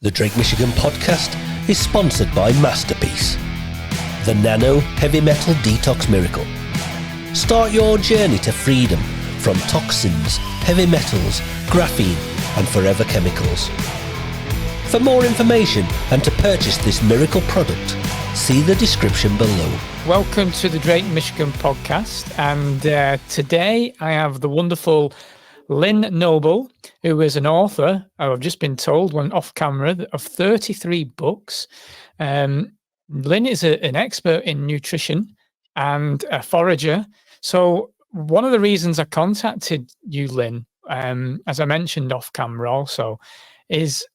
The Drake Michigan podcast is sponsored by Masterpiece, the nano heavy metal detox miracle. Start your journey to freedom from toxins, heavy metals, graphene, and forever chemicals. For more information and to purchase this miracle product, see the description below. Welcome to the Drake Michigan podcast, and today I have the wonderful Lynn Noble, who is an author, I've just been told, one off camera, of 33 books. Lynn is an expert in nutrition and a forager. So one of the reasons I contacted you, Lynn, as I mentioned off camera also, is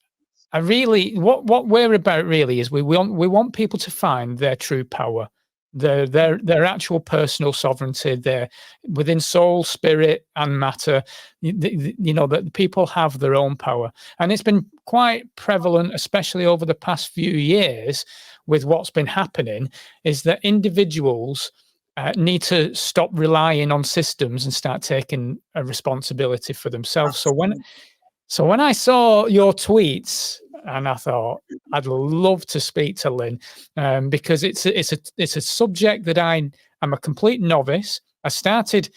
I really, what we're about really is we want people to find their true power, their actual personal sovereignty, their within soul, spirit, and matter. You know that people have their own power, and it's been quite prevalent, especially over the past few years, with what's been happening, is that individuals need to stop relying on systems and start taking a responsibility for themselves. So when I saw your tweets, and I thought I'd love to speak to Lynn, because it's a subject that I am a complete novice. I started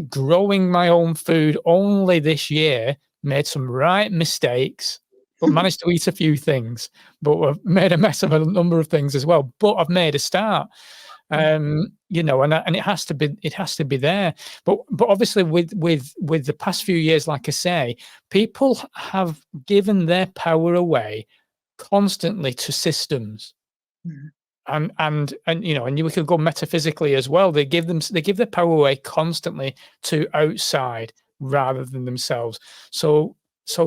growing my own food only this year. Made some right mistakes, but managed to eat a few things. But I've made a mess of a number of things as well. But I've made a start. You know, and it has to be there. But obviously with the past few years, like I say, people have given their power away constantly to systems. And you know, and we could go metaphysically as well. They give their power away constantly to outside rather than themselves. So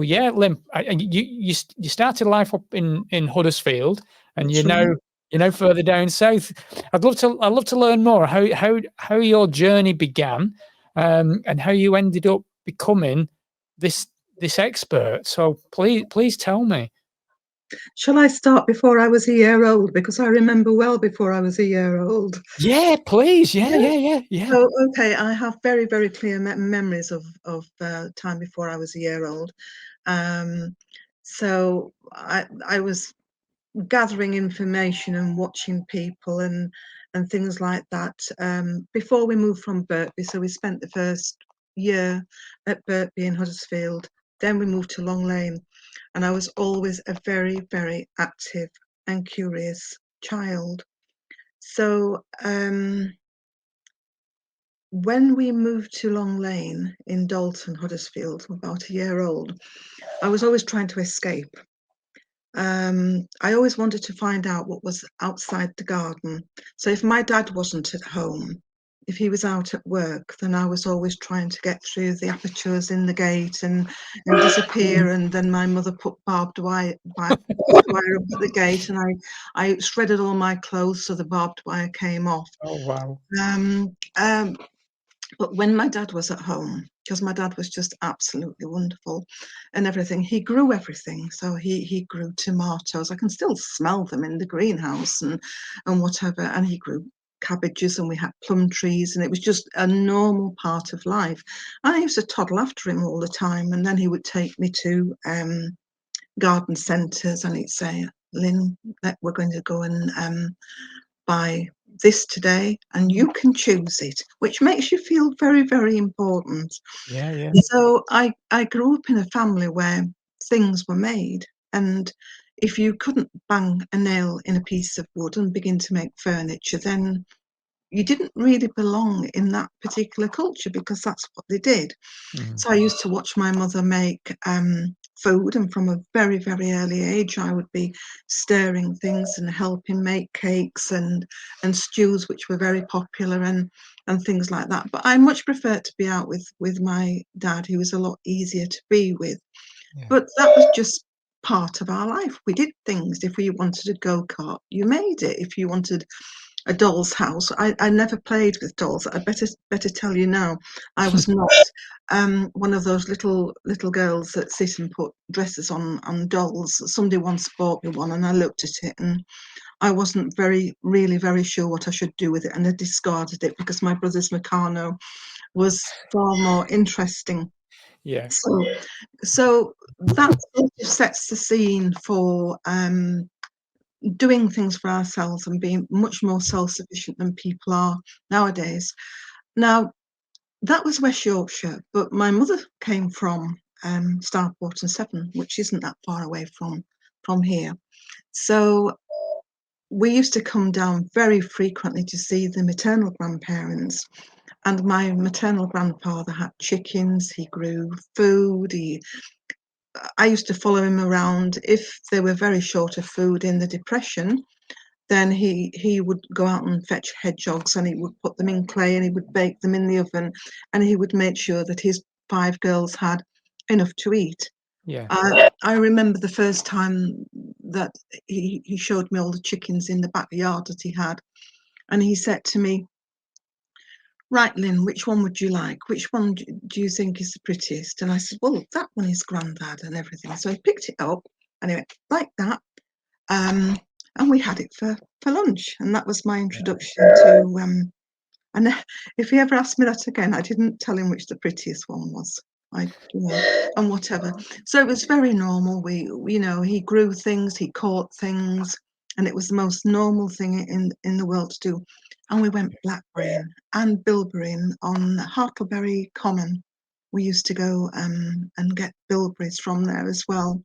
yeah, Lynn, you started life up in Huddersfield, and you're now further down south. I'd love to learn more how your journey began, and how you ended up becoming this expert. So please tell me. Shall I start before I was a year old? Because I remember well before I was a year old. Yeah, please. Yeah. So, okay, I have very, very clear memories of time before I was a year old. So I was gathering information and watching people and things like that before we moved from Birkby. So we spent the first year at Birkby in Huddersfield. Then we moved to Long Lane, and I was always a very, very active and curious child. So when we moved to Long Lane in Dalton, Huddersfield, about a year old, I was always trying to escape. I always wanted to find out what was outside the garden. So if my dad wasn't at home, if he was out at work, then I was always trying to get through the apertures in the gate and disappear. And then my mother put barbed wire up at the gate, and I shredded all my clothes so the barbed wire came off. Oh wow. But when my dad was at home, because my dad was just absolutely wonderful and everything, he grew everything. So he grew tomatoes. I can still smell them in the greenhouse and whatever. And he grew cabbages, and we had plum trees, and it was just a normal part of life. And I used to toddle after him all the time. And then he would take me to garden centres, and he'd say, "Lynn, we're going to go and buy this today, and you can choose it," which makes you feel very, very important. Yeah. So I grew up in a family where things were made, and if you couldn't bang a nail in a piece of wood and begin to make furniture, then you didn't really belong in that particular culture, because that's what they did. So I used to watch my mother make food, and from a very, very early age I would be stirring things and helping make cakes and stews, which were very popular, and things like that. But I much preferred to be out with my dad, who was a lot easier to be with. But that was just part of our life. We did things. If we wanted a go-kart, you made it. If you wanted a doll's house, I never played with dolls. I better tell you now, I was not one of those little girls that sit and put dresses on dolls. Somebody once bought me one, and I looked at it, and I wasn't really very sure what I should do with it, and I discarded it because my brother's Meccano was far more interesting. Yeah. So that sort of sets the scene for doing things for ourselves and being much more self-sufficient than people are nowadays. Now, that was West Yorkshire, but my mother came from Starport and Severn, which isn't that far away from here. So we used to come down very frequently to see the maternal grandparents. And my maternal grandfather had chickens, he grew food, I used to follow him around. If they were very short of food in the Depression, then he would go out and fetch hedgehogs, and he would put them in clay and he would bake them in the oven, and he would make sure that his 5 girls had enough to eat. Yeah. I remember the first time that he showed me all the chickens in the backyard that he had, and he said to me, "Right, Lynn, which one would you like? Which one do you think is the prettiest?" And I said, "Well, that one is Grandad," and everything. So he picked it up and he went, "Like that." And we had it for lunch. And that was my introduction to, and if he ever asked me that again, I didn't tell him which the prettiest one was. And whatever. So it was very normal. He grew things, he caught things, and it was the most normal thing in the world to do. And we went blackberrying and bilberrying on Hartlebury Common. We used to go and get bilberries from there as well.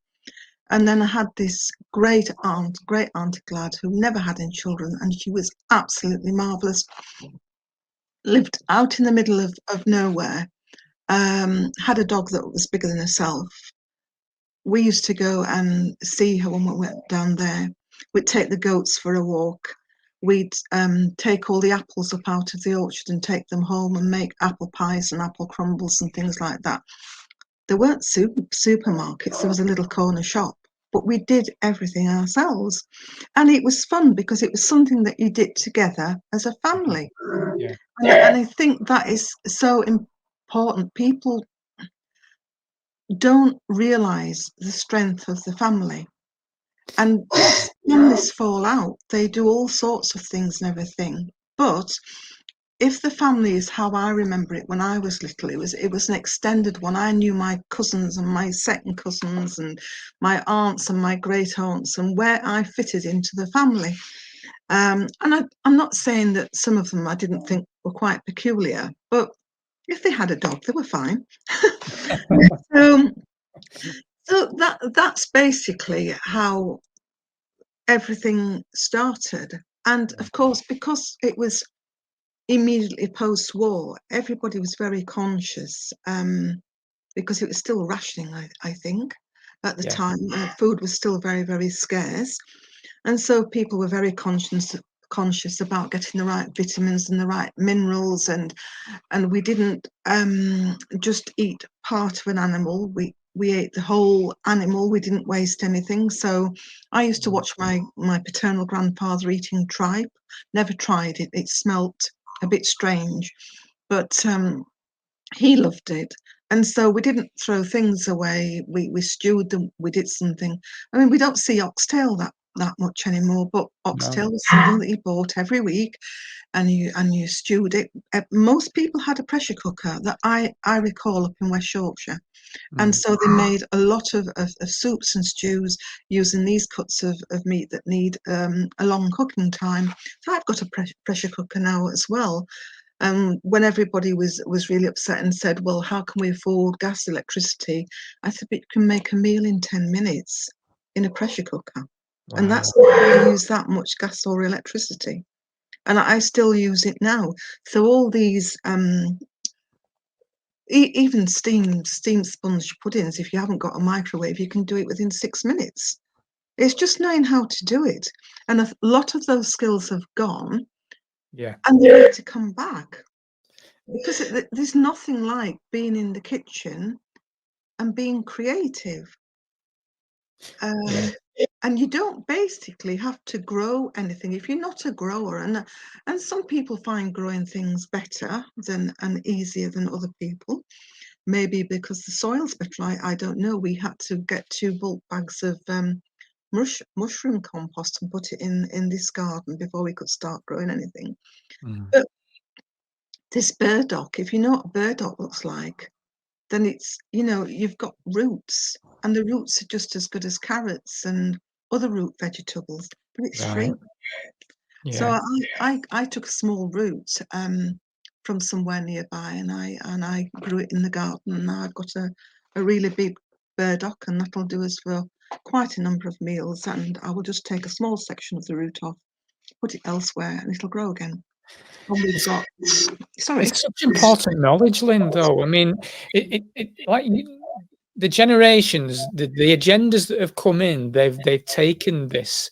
And then I had this great auntie Glad, who never had any children, and she was absolutely marvellous. Lived out in the middle of nowhere. Had a dog that was bigger than herself. We used to go and see her when we went down there. We'd take the goats for a walk. We'd take all the apples up out of the orchard and take them home and make apple pies and apple crumbles and things like that. There weren't supermarkets. There was a little corner shop, but we did everything ourselves. And it was fun because it was something that you did together as a family. Yeah. And I think that is so important. People don't realise the strength of the family. And yes, families fall out. They do all sorts of things and everything. But if the family is how I remember it when I was little, it was an extended one. I knew my cousins and my second cousins and my aunts and my great aunts and where I fitted into the family. And I'm not saying that some of them I didn't think were quite peculiar, but if they had a dog, they were fine. So that's basically how everything started. And of course, because it was immediately post-war, everybody was very conscious because it was still rationing, I think, at the time. Food was still very, very scarce. And so people were very conscious about getting the right vitamins and the right minerals, and we didn't just eat part of an animal. We ate the whole animal. We didn't waste anything. So I used to watch my paternal grandfather eating tripe. Never tried it. It smelt a bit strange, but he loved it. And so we didn't throw things away. We stewed them. We did something. I mean, we don't see oxtail that much anymore, but oxtail was something that you bought every week, and you stewed it. Most people had a pressure cooker that I recall up in West Yorkshire. And so they made a lot of soups and stews using these cuts of meat that need a long cooking time. So I've got a pressure cooker now as well. When everybody was really upset and said, "Well, how can we afford gas, electricity?" I said, "But you can make a meal in 10 minutes in a pressure cooker." Wow. And that's not going to use that much gas or electricity. And I still use it now. So all these even steamed sponge puddings, if you haven't got a microwave, you can do it within 6 minutes. It's just knowing how to do it. And a lot of those skills have gone, and they need to come back, because there's nothing like being in the kitchen and being creative. And you don't basically have to grow anything if you're not a grower. And some people find growing things better than and easier than other people. Maybe because the soil's better. I don't know. We had to get 2 bulk bags of mushroom compost and put it in this garden before we could start growing anything. But this burdock, if you know what burdock looks like, then it's, you've got roots, and the roots are just as good as carrots and other root vegetables, but it's free. Right. So Yeah. I took a small root from somewhere nearby, and I grew it in the garden. And now I've got a really big burdock, and that'll do us for quite a number of meals. And I will just take a small section of the root off, put it elsewhere, and it'll grow again. And we've got, sorry, It's such important knowledge, Lynn, though. I mean, it like the generations, the agendas that have come in, they've taken this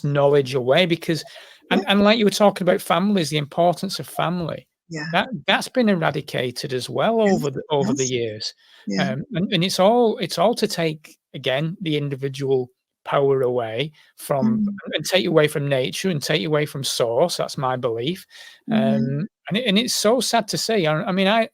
knowledge away because, yeah, and like you were talking about families, the importance of family, yeah, that's been eradicated as well yes, over the yes, years, yeah, and it's all to take again the individual power away from mm, and take you away from nature and take you away from source. That's my belief, mm, and it's so sad to see. I mean,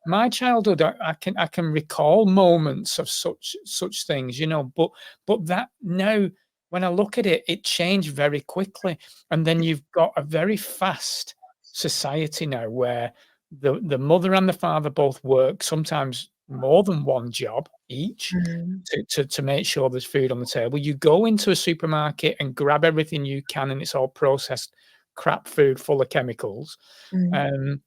my childhood, I can recall moments of such things, but that now when I look at it, it changed very quickly. And then you've got a very fast society now where the mother and the father both work, sometimes more than one job each, mm, to make sure there's food on the table. You go into a supermarket and grab everything you can, and it's all processed crap food full of chemicals. mm, Um,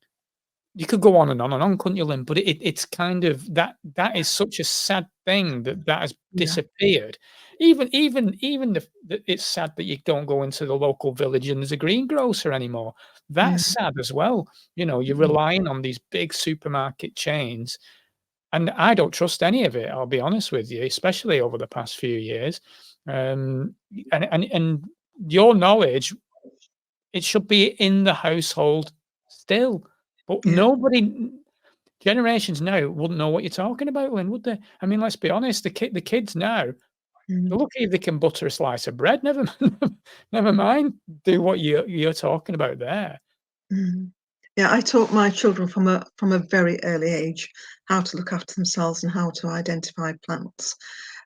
you could go on and on, couldn't you, Lynn? But it's kind of that is such a sad thing that has yeah, disappeared. Even it's sad that you don't go into the local village and there's a greengrocer anymore. yeah, That's sad as well. You're mm, relying on these big supermarket chains, and I don't trust any of it, I'll be honest with you, especially over the past few years. And your knowledge, it should be in the household still, but yeah, nobody generations now wouldn't know what you're talking about, Lynn, would they? I mean, let's be honest, the kids now, they're mm, lucky if they can butter a slice of bread, never never mind do what you're talking about there. mm. Yeah, I taught my children from a very early age how to look after themselves and how to identify plants.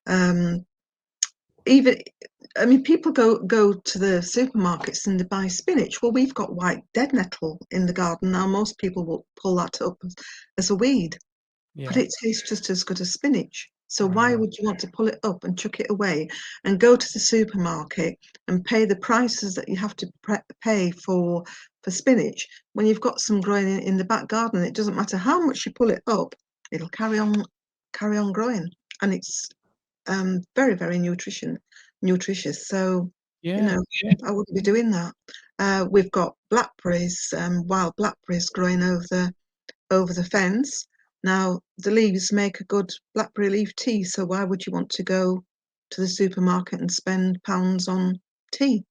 Um, even I mean, people go to the supermarkets and they buy spinach. Well, we've got white dead nettle in the garden now. Most people will pull that up as a weed, but Yeah. it tastes just as good as spinach. So why Wow. would you want to pull it up and chuck it away and go to the supermarket and pay the prices that you have to pay for spinach when you've got some growing in the back garden? It doesn't matter how much you pull it up; it'll carry on growing, and it's very, very nutritious. So, you Yeah, know, yeah. I wouldn't be doing that. We've got blackberries, wild blackberries growing over the fence. Now, the leaves make a good blackberry leaf tea, so why would you want to go to the supermarket and spend pounds on tea?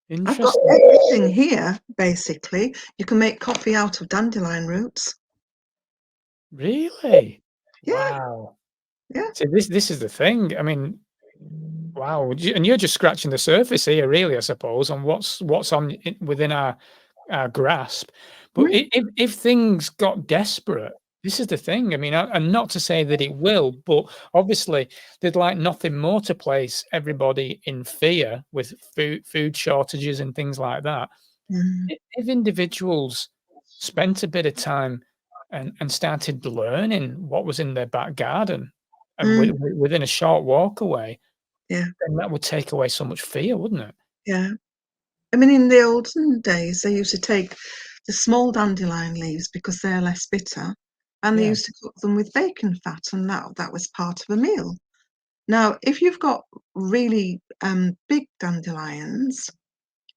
I've got Interesting. everything here, basically. You can make coffee out of dandelion roots. Really? Yeah, Wow. yeah. See, this is the thing. I mean, wow, and you're just scratching the surface here, really, I suppose, on what's within our grasp. But Mm, if things got desperate, this is the thing. I mean, and not to say that it will, but obviously there'd like nothing more to place everybody in fear with food shortages and things like that. mm, If individuals spent a bit of time and started learning what was in their back garden, and mm, within a short walk away, yeah, then that would take away so much fear, wouldn't it? yeah. I mean, in the olden days, they used to take the small dandelion leaves because they're less bitter, and they Yeah, used to cook them with bacon fat, and that was part of a meal. Now, if you've got really big dandelions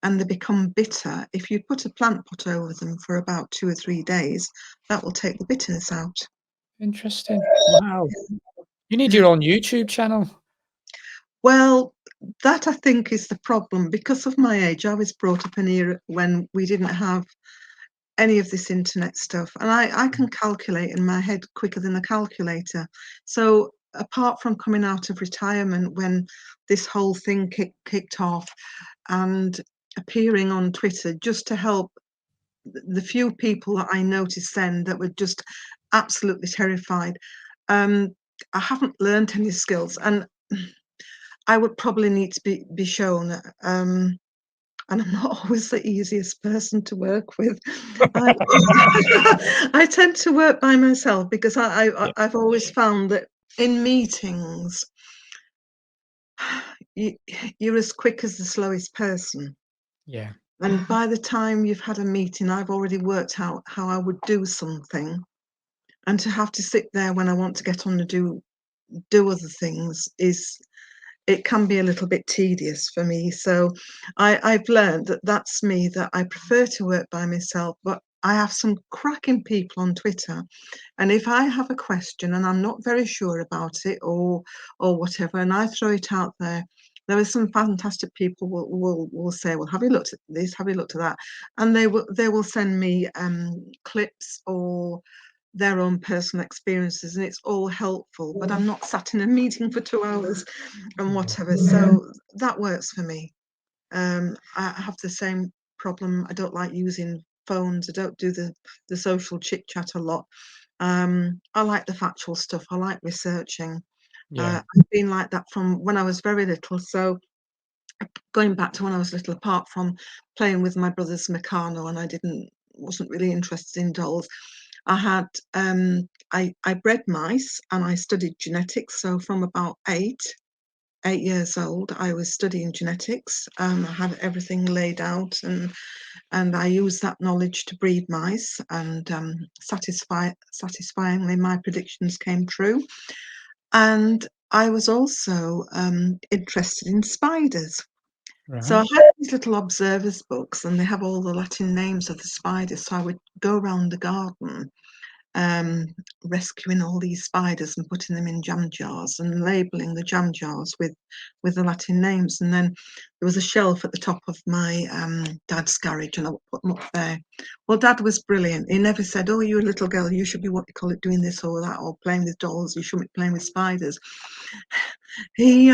and they become bitter, if you put a plant pot over them for about 2 or 3 days, that will take the bitterness out. interesting. Wow. You need Mm. your own YouTube channel. Well, that I think is the problem. Because of my age, I was brought up in an era when we didn't have any of this internet stuff, and I can calculate in my head quicker than a calculator. So apart from coming out of retirement when this whole thing kicked off, and appearing on Twitter just to help the few people that I noticed then that were just absolutely terrified, um, I haven't learned any skills, and I would probably need to be shown. and I'm not always the easiest person to work with. I, I tend to work by myself because I've always found that in meetings, you're as quick as the slowest person. Yeah. And by the time you've had a meeting, I've already worked out how I would do something. And to have to sit there when I want to get on to do other things it can be a little bit tedious for me. So I've learned that that's me, that I prefer to work by myself, but I have some cracking people on Twitter. And if I have a question and I'm not very sure about it or whatever, and I throw it out there, there are some fantastic people will say, well, have you looked at this? Have you looked at that? And they will send me clips or their own personal experiences, and it's all helpful, but I'm not sat in a meeting for 2 hours and whatever. So that works for me. I have the same problem. I don't like using phones. I don't do the social chit chat a lot. I like the factual stuff. I like researching. Yeah. I've been like that from when I was very little. So going back to when I was little, apart from playing with my brother's Meccano, and wasn't really interested in dolls, I had I bred mice and I studied genetics. So from about 8 years old, I was studying genetics. I had everything laid out, and I used that knowledge to breed mice, and satisfyingly, my predictions came true. And I was also interested in spiders. So I Right. had these little observers books, and they have all the Latin names of the spiders. So I would go around the garden, rescuing all these spiders and putting them in jam jars and labeling the jam jars with the Latin names. And then there was a shelf at the top of my dad's garage, and I would put them up there. Well, Dad was brilliant. He never said, "Oh, you're a little girl, you should be what you call it, doing this or that, or playing with dolls. You shouldn't be playing with spiders." He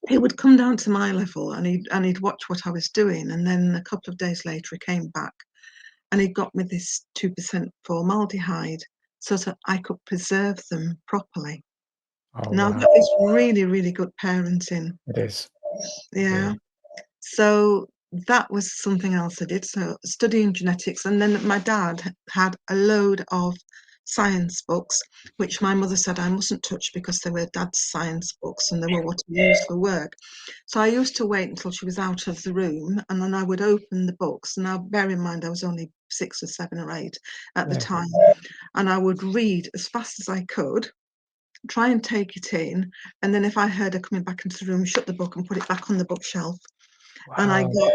would come down to my level, and he'd watch what I was doing, and then a couple of days later he came back and he got me this 2% formaldehyde so that I could preserve them properly. Oh, Now wow. that is really, really good parenting. It is. Yeah. So that was something else I did. So studying genetics, and then my dad had a load of science books, which my mother said I mustn't touch because they were dad's science books and they were what he used for work. So I used to wait until she was out of the room, and then I would open the books. Now, bear in mind, I was only 6 or 7 or 8 at the Yeah. time, and I would read as fast as I could, try and take it in, and then if I heard her coming back into the room, shut the book and put it back on the bookshelf. And Wow.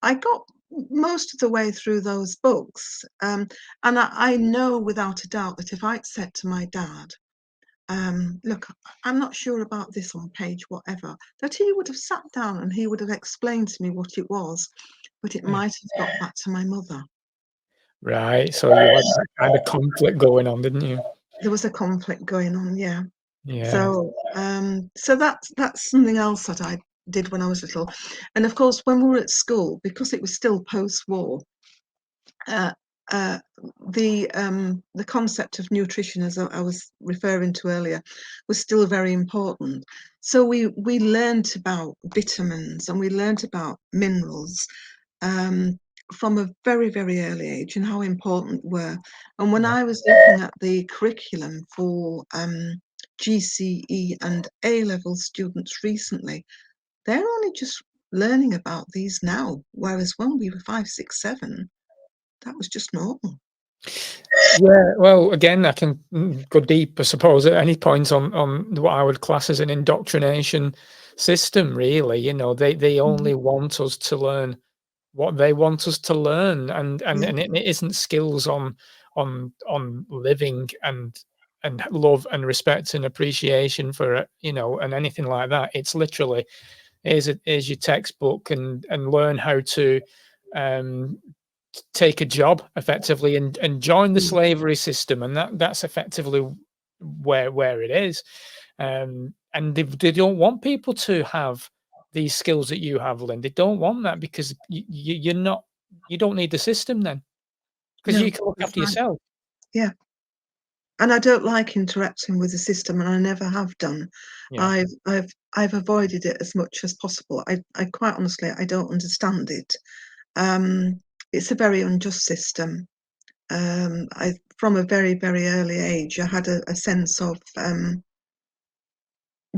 I got most of the way through those books, and I know without a doubt that if I'd said to my dad, look, I'm not sure about this on page whatever, that he would have sat down and he would have explained to me what it was, but it Yeah. might have got back to my mother. Right. So you had that kind of conflict going on, didn't you? There was a conflict going on, yeah. Yeah. So that's something else that I did when I was little. And of course, when we were at school, because it was still post-war, uh, uh, the concept of nutrition, as I was referring to earlier, was still very important. So we learnt about vitamins and we learnt about minerals from a very, very early age, and how important were. And when Yeah. I was looking at the curriculum for GCE and A-level students recently, they're only just learning about these now, whereas when we were 5, 6, 7, that was just normal. Yeah, well, again, I can go deep, I suppose, at any point on what I would class as an indoctrination system, really. You know, they only want us to learn what they want us to learn, Yeah, and it isn't skills on living and love and respect and appreciation for it, you know, and anything like that. It's literally here's your textbook and learn how to um take a job effectively and join the yeah, slavery system, and that's effectively where it is. And they don't want people to have these skills that you have, Lynn. They don't want that because you're not, you don't need the system then, because no, you can look that's after right. yourself. Yeah, and I don't like interacting with the system, and I never have done. Yeah. I've avoided it as much as possible. I quite honestly, I don't understand it. It's a very unjust system. From a very, very early age, I had a sense of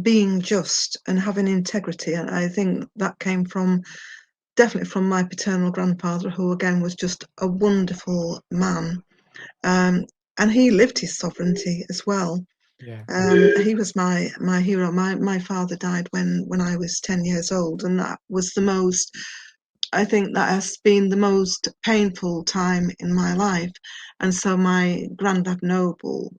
being just and having integrity, and I think that came definitely from my paternal grandfather, who again was just a wonderful man. And he lived his sovereignty as well. Yeah. He was my hero. My father died when I was 10 years old, and that was I think that has been the most painful time in my life. And so my granddad Noble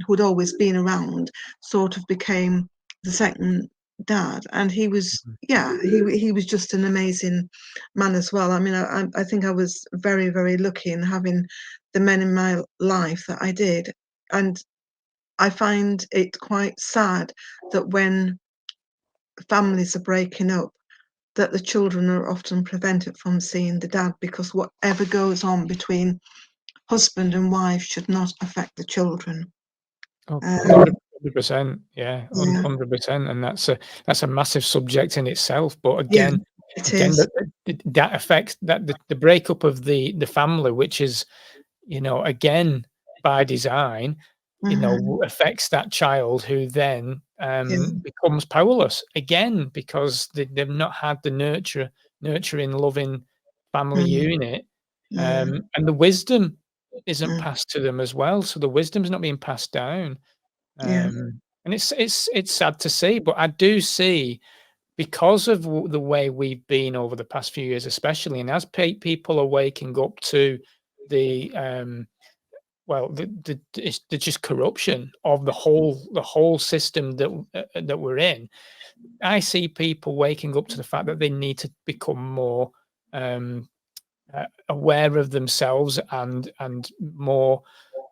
who'd always been around, sort of became the second dad. And he was, Mhm. yeah, he was just an amazing man as well. I mean, I think I was very, very lucky in having the men in my life that I did. And I find it quite sad that when families are breaking up, that the children are often prevented from seeing the dad, because whatever goes on between husband and wife should not affect the children. Oh, Um, 100%. Yeah, yeah, 100%. And that's a massive subject in itself. But yeah, again, it again, is. that affects the breakup of the family, which is, again, by design, Hmm. affects that child, who then Yeah, becomes powerless again, because they've not had the nurturing, loving family mm, unit, mm, and the wisdom isn't mm, passed to them as well. So the wisdom's not being passed down, yeah, and it's sad to see, but I do see, because of the way we've been over the past few years, especially, and as people are waking up to the well, the just corruption of the whole system that we're in. I see people waking up to the fact that they need to become more um, aware of themselves, and more,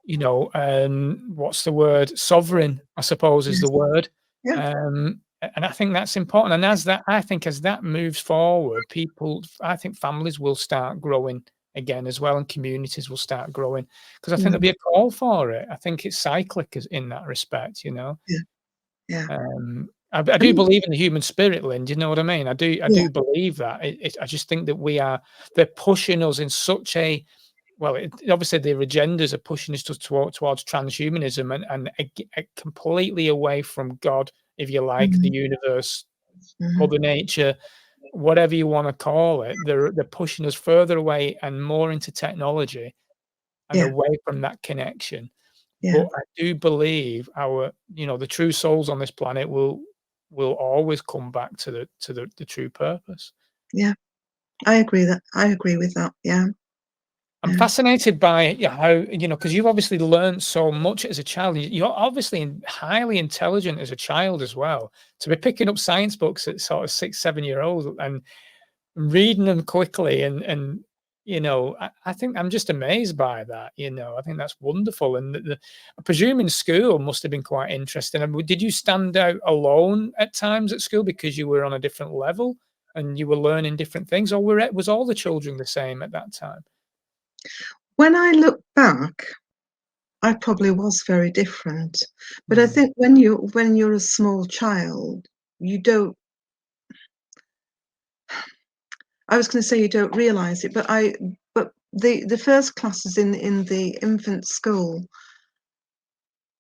what's the word? Sovereign, I suppose, is the yes, word. yeah, And I think that's important. And as that moves forward, I think families will start growing again as well, and communities will start growing, because I think there'll mm, be a call for it. I think it's cyclic in that respect, you know. yeah, yeah, I do and believe in the human spirit, Lynn. Do you know what I mean? I yeah, do believe that. I just think that they're pushing us in such a, well, obviously their agendas are pushing us towards transhumanism, and completely away from God, if you like, the mm, universe, mm, Mother Nature, whatever you want to call it. They're pushing us further away and more into technology, and yeah, away from that connection. yeah, But I do believe the true souls on this planet will always come back to the true purpose. yeah. I agree with that. Yeah, I'm yeah, fascinated by, how, because you've obviously learned so much as a child. You're obviously highly intelligent as a child as well. To be picking up science books at sort of 6, 7 year old, and reading them quickly, and I think I'm just amazed by that. I think that's wonderful. And I presume in school must have been quite interesting. And did you stand out alone at times at school because you were on a different level and you were learning different things, or was all the children the same at that time? when I look back, I probably was very different. But I Mm, think when you're a small child, you don't, I was going to say you don't realize it, but the first classes in the infant school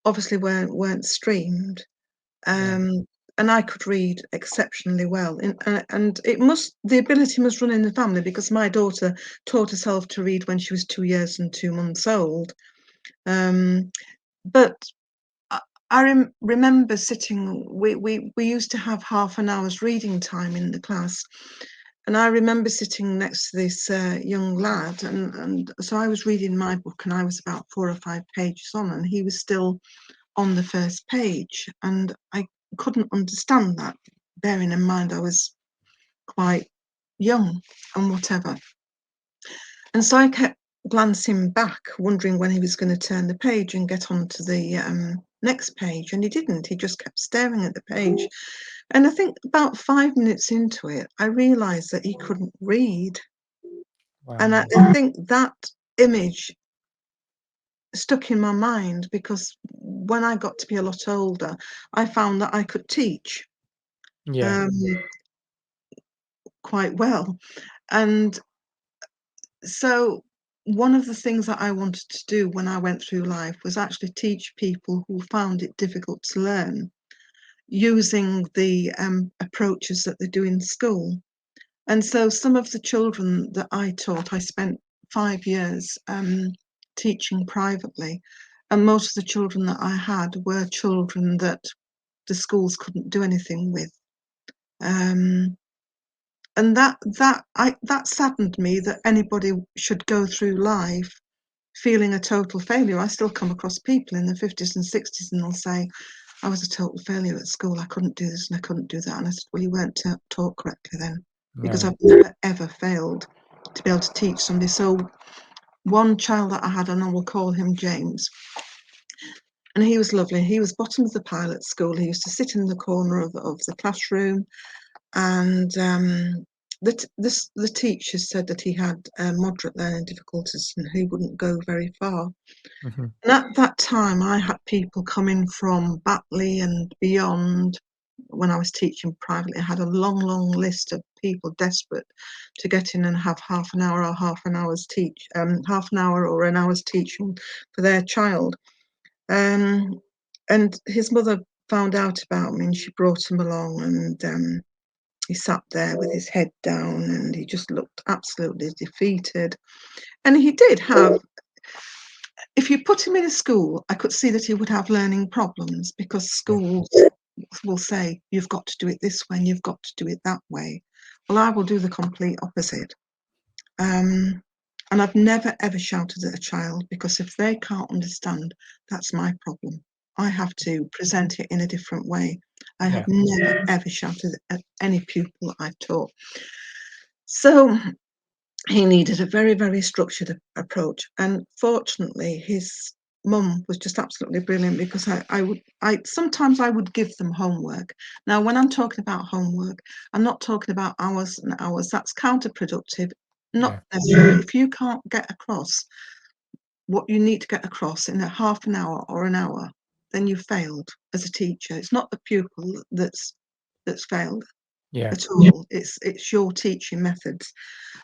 obviously weren't streamed. yeah. Um, and I could read exceptionally well, and the ability must run in the family, because my daughter taught herself to read when she was 2 years and 2 months old. Um, but I remember sitting. We used to have half an hour's reading time in the class, and I remember sitting next to this young lad, and so I was reading my book, and I was about 4 or 5 pages on, and he was still on the first page, and I couldn't understand that, bearing in mind I was quite young and whatever. And so I kept glancing back, wondering when he was going to turn the page and get on to the next page. And he didn't. He just kept staring at the page. And I think about 5 minutes into it, I realised that he couldn't read. And Wow. I think that image stuck in my mind, because when I got to be a lot older, I found that I could teach Yeah. quite well. And so one of the things that I wanted to do when I went through life was actually teach people who found it difficult to learn, using the approaches that they do in school. And so some of the children that I taught, I spent 5 years teaching privately. And most of the children that I had were children that the schools couldn't do anything with. And that saddened me, that anybody should go through life feeling a total failure. I still come across people in their 50s and 60s, and they'll say, I was a total failure at school. I couldn't do this and I couldn't do that. And I said, well, you weren't taught correctly then, because No. I've never, ever failed to be able to teach somebody. So one child that I had, and I will call him James, and he was lovely. He was bottom of the pile at school. He used to sit in the corner of the classroom, and the teacher said that he had moderate learning difficulties and he wouldn't go very far. Mm-hmm. And at that time, I had people coming from Batley and beyond. When I was teaching privately, I had a long, long list of people desperate to get in and have half an hour or half an hour or an hour's teaching for their child. And his mother found out about me, and she brought him along, and he sat there with his head down, and he just looked absolutely defeated. And he did have, if you put him in a school, I could see that he would have learning problems, because schools will say, you've got to do it this way and you've got to do it that way. Well, I will do the complete opposite. And I've never, ever shouted at a child, because if they can't understand, that's my problem. I have to present it in a different way. I have never, ever shouted at any pupil that I've taught. So he needed a very, very structured approach. And fortunately, his mum was just absolutely brilliant, because sometimes I would give them homework. Now, when I'm talking about homework, I'm not talking about hours and hours. That's counterproductive. Not necessarily. If you can't get across what you need to get across in a half an hour or an hour, then you failed as a teacher. It's not the pupil that's failed at all. It's your teaching methods.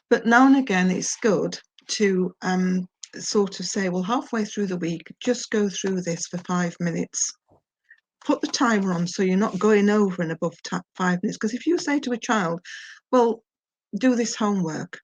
But now and again, it's good to sort of say, well, halfway through the week, just go through this for 5 minutes. Put the timer on so you're not going over and above 5 minutes. Because if you say to a child, well, do this homework,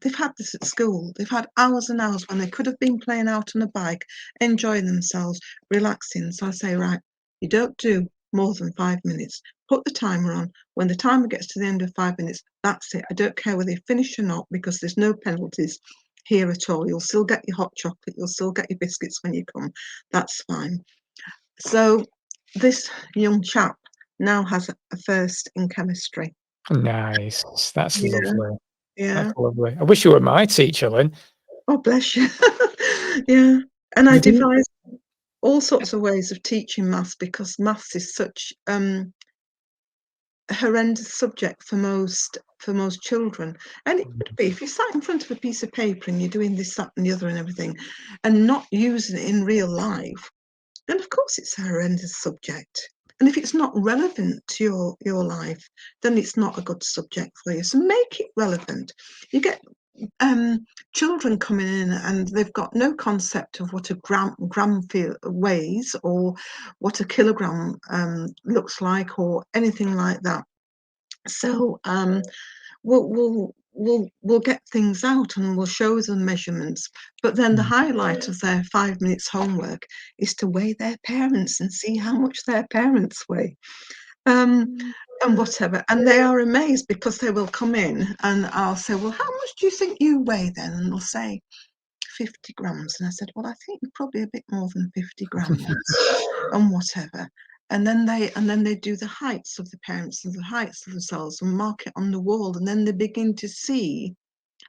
they've had this at school. They've had hours and hours when they could have been playing out on a bike, enjoying themselves, relaxing. So I say, right, you don't do more than 5 minutes. Put the timer on. When the timer gets to the end of 5 minutes, that's it. I don't care whether you finish or not, because there's no penalties here at all. You'll still get your hot chocolate. You'll still get your biscuits when you come. That's fine. So this young chap now has a first in chemistry. Nice. That's lovely. Yeah. That's lovely. I wish you were my teacher, Lynn. Oh, bless you. Yeah. And I Did you- devised all sorts of ways of teaching maths, because maths is such a horrendous subject for most children. And it would be, if you sat in front of a piece of paper and you're doing this, that, and the other and everything, and not using it in real life, then of course it's a horrendous subject. And if it's not relevant to your life, then it's not a good subject for you. So make it relevant. You get children coming in and they've got no concept of what a gram weighs, or what a kilogram looks like, or anything like that. So we'll get things out and we'll show them measurements. But then the highlight of their 5 minutes homework is to weigh their parents and see how much their parents weigh. And whatever. And they are amazed, because they will come in and I'll say, well, how much do you think you weigh then? And they'll say 50 grams. And I said, well, I think you're probably a bit more than 50 grams and whatever. And then they do the heights of the parents and the heights of themselves and mark it on the wall. And then they begin to see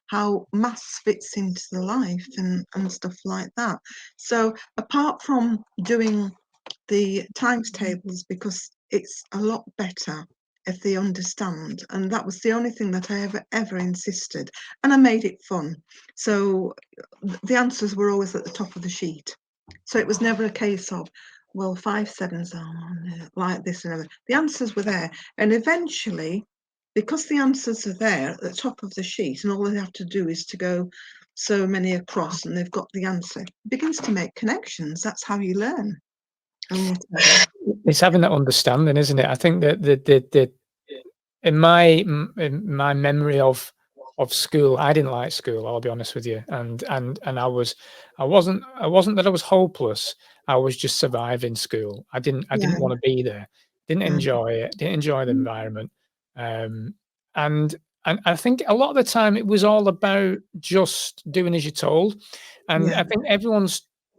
how maths fits into the life and stuff like that. So apart from doing the times tables, because it's a lot better if they understand. And that was the only thing that I ever insisted. And I made it fun. So the answers were always at the top of the sheet. So it was never a case of, well, 5 sevens are like this and other. The answers were there. And eventually, because the answers are there at the top of the sheet, and all they have to do is to go so many across and they've got the answer, it begins to make connections. That's how you learn. And It's having that understanding, isn't it? I think that the in my memory of school, I didn't like school, I'll be honest with you. And I wasn't that I was hopeless. I was just surviving school. I didn't yeah, want to be there. Didn't mm, enjoy it. Didn't enjoy the mm, environment. And I think a lot of the time it was all about just doing as you're told. And yeah, I think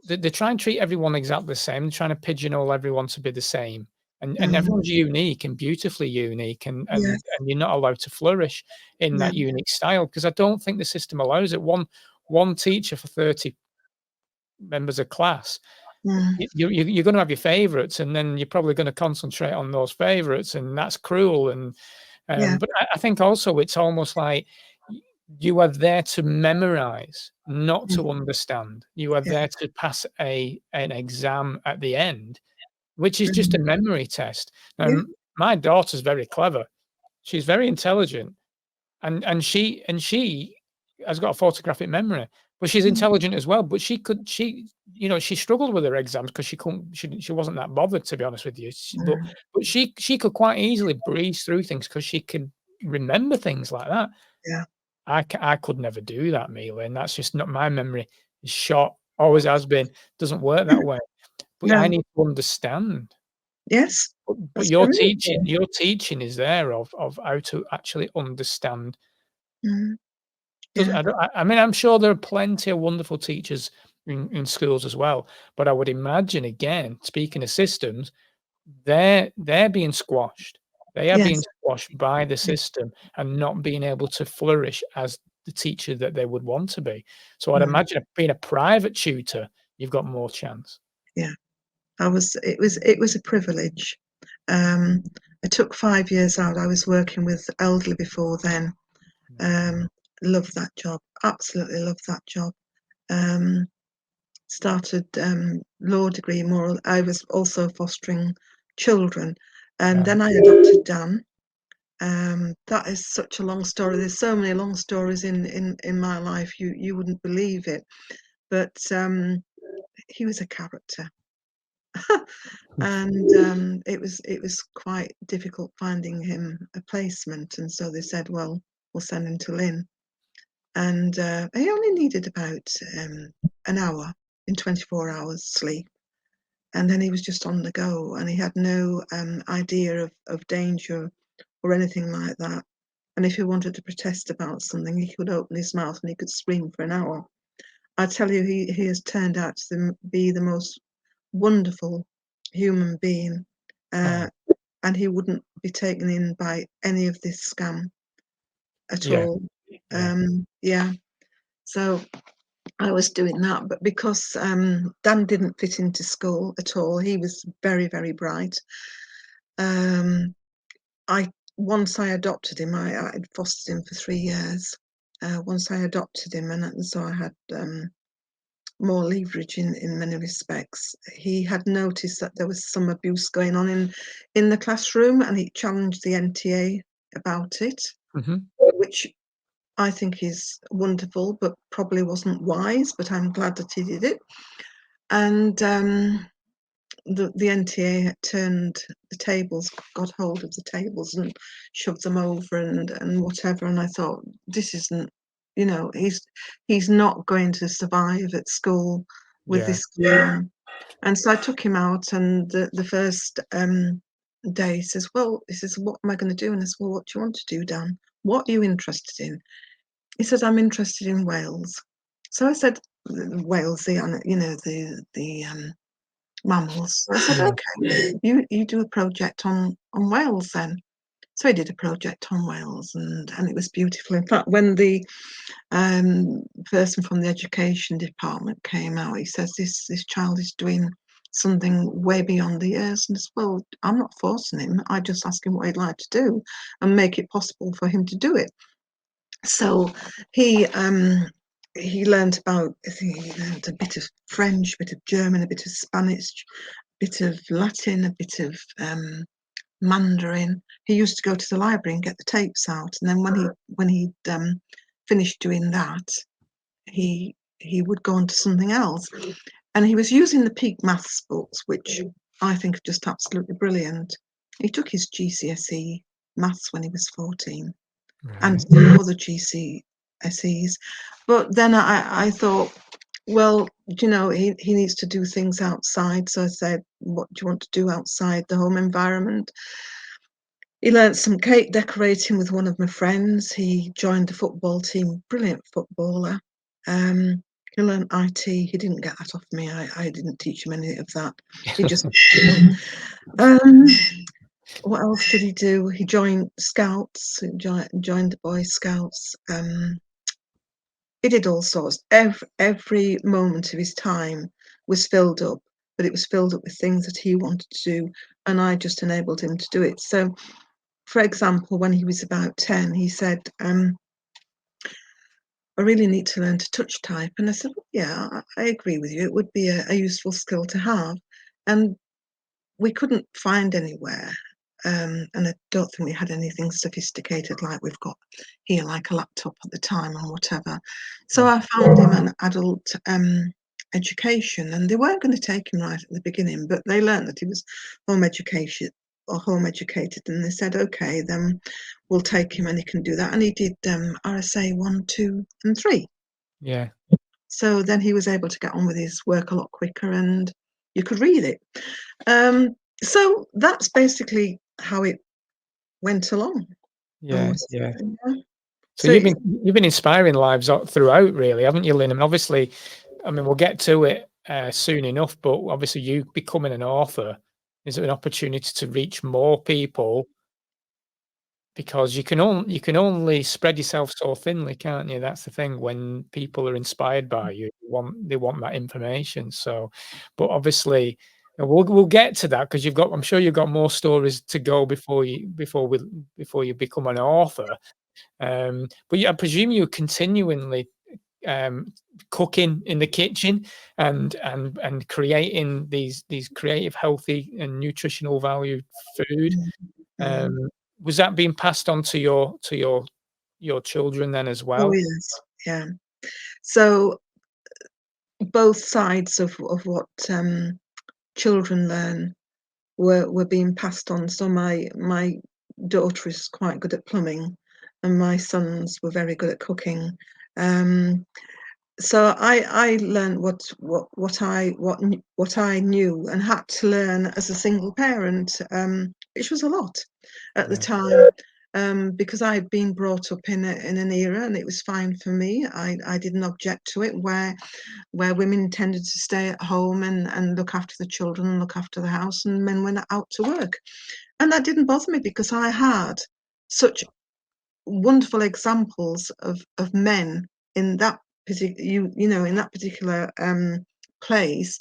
they try and treat everyone exactly the same. They're trying to pigeonhole everyone to be the same. And mm, everyone's unique and beautifully unique, and yes, you're not allowed to flourish in yeah, that unique style, because I don't think the system allows it. One teacher for 30 members of class, mm, you're going to have your favorites, and then you're probably going to concentrate on those favorites, and that's cruel. And yeah, but I think also it's almost like you are there to memorize, not mm, to understand. You are yeah, there to pass an exam at the end, which is just mm, a memory test. yeah, My daughter's very clever. She's very intelligent, and she has got a photographic memory, but she's mm, intelligent as well. But she struggled with her exams because she wasn't that bothered, to be honest with you. mm, But she could quite easily breeze through things because she can remember things like that. yeah, I could never do that, Mila, and that's just not my memory. Is shot, always has been, doesn't work that way. But I no, need to understand. yes, But that's your brilliant. teaching is there of how to actually understand. Mm, Does yeah, I mean, I'm sure there are plenty of wonderful teachers in schools as well, but I would imagine, again, speaking of systems, they're being squashed. They are being yes, squashed by the yeah, system and not being able to flourish as the teacher that they would want to be. So I'd mm, imagine being a private tutor, you've got more chance. yeah. It was a privilege. Um, I took 5 years out. I was working with elderly before then. Um, love that job. Absolutely love that job. Um, started law degree more. I was also fostering children, and Right. then I adopted Dan. That is such a long story. There's so many long stories in my life. You wouldn't believe it, but he was a character. And it was quite difficult finding him a placement, and so they said, well, we'll send him to Lynne. And he only needed about an hour in 24 hours sleep, and then he was just on the go, and he had no idea of danger or anything like that. And if he wanted to protest about something, he could open his mouth and he could scream for an hour. I tell you, he has turned out to be the most wonderful human being, Oh, uh, and he wouldn't be taken in by any of this scam at yeah, all. yeah. Yeah, so I was doing that, but because Dan didn't fit into school at all, he was very, very bright. Um, I Once I adopted him, I'd fostered him for 3 years. Once I adopted him, and so I had more leverage in many respects. He had noticed that there was some abuse going on in the classroom, and he challenged the NTA about it, Mhm. which I think is wonderful, but probably wasn't wise. But I'm glad that he did it. And the NTA turned the tables, got hold of the tables and shoved them over and whatever. And I thought, this isn't, he's not going to survive at school with Yeah. this going on. And so I took him out, and the first day he says, what am I going to do? And I said, well, what do you want to do, Dan? What are you interested in? He says, I'm interested in whales. So I said, whales, the mammals. I said, Yeah. okay, you do a project on whales then. So he did a project on whales, and it was beautiful. In fact, when the person from the education department came out, he says this child is doing something way beyond the years. And well, I'm not forcing him. I just ask him what he'd like to do and make it possible for him to do it. So he learned about, I think he learned a bit of French, a bit of German, a bit of Spanish, a bit of Latin, a bit of Mandarin. He used to go to the library and get the tapes out, and then when he'd finished doing that, he would go on to something else. And he was using the Peak Maths books, which I think are just absolutely brilliant. He took his GCSE maths when he was 14, and some other GCSEs. But then I thought, well, you know, he needs to do things outside. So I said, what do you want to do outside the home environment? He learnt some cake decorating with one of my friends. He joined the football team, brilliant footballer. He learnt IT. He didn't get that off me. I didn't teach him any of that. He just, what else did he do? He joined Scouts, joined the Boy Scouts. He did all sorts. Every moment of his time was filled up, but it was filled up with things that he wanted to do, and I just enabled him to do it. So, for example, when he was about 10, he said, I really need to learn to touch type. And I said, well, yeah, I agree with you. It would be a useful skill to have. And we couldn't find anywhere. And I don't think we had anything sophisticated like we've got here, like a laptop at the time and whatever. So I found him an adult education, and they weren't going to take him right at the beginning, but they learned that he was home educated, and they said, okay, then we'll take him and he can do that. And he did RSA 1, 2, and 3. Yeah. So then he was able to get on with his work a lot quicker, and you could read it. So that's basically how it went along. Yeah. So So you've been inspiring lives throughout, really, haven't you, Lynn? And obviously, I mean, we'll get to it soon enough, but obviously, you becoming an author is an opportunity to reach more people, because you can only spread yourself so thinly, can't you? That's the thing. When people are inspired by you, they want that information. So, but obviously, we'll get to that, because I'm sure you've got more stories to go before you become an author. But yeah, I presume you're continually cooking in the kitchen and creating these creative, healthy, and nutritional valued food. Was that being passed on to your children then as well? oh yes, yeah. So both sides of what children learn were being passed on. So my daughter is quite good at plumbing, and my sons were very good at cooking. So I learned what I knew and had to learn as a single parent, which was a lot at the time, because I had been brought up in an era, and it was fine for me. I didn't object to it, where women tended to stay at home and look after the children and look after the house, and men went out to work. And that didn't bother me, because I had such wonderful examples of men in that particular, in that particular place,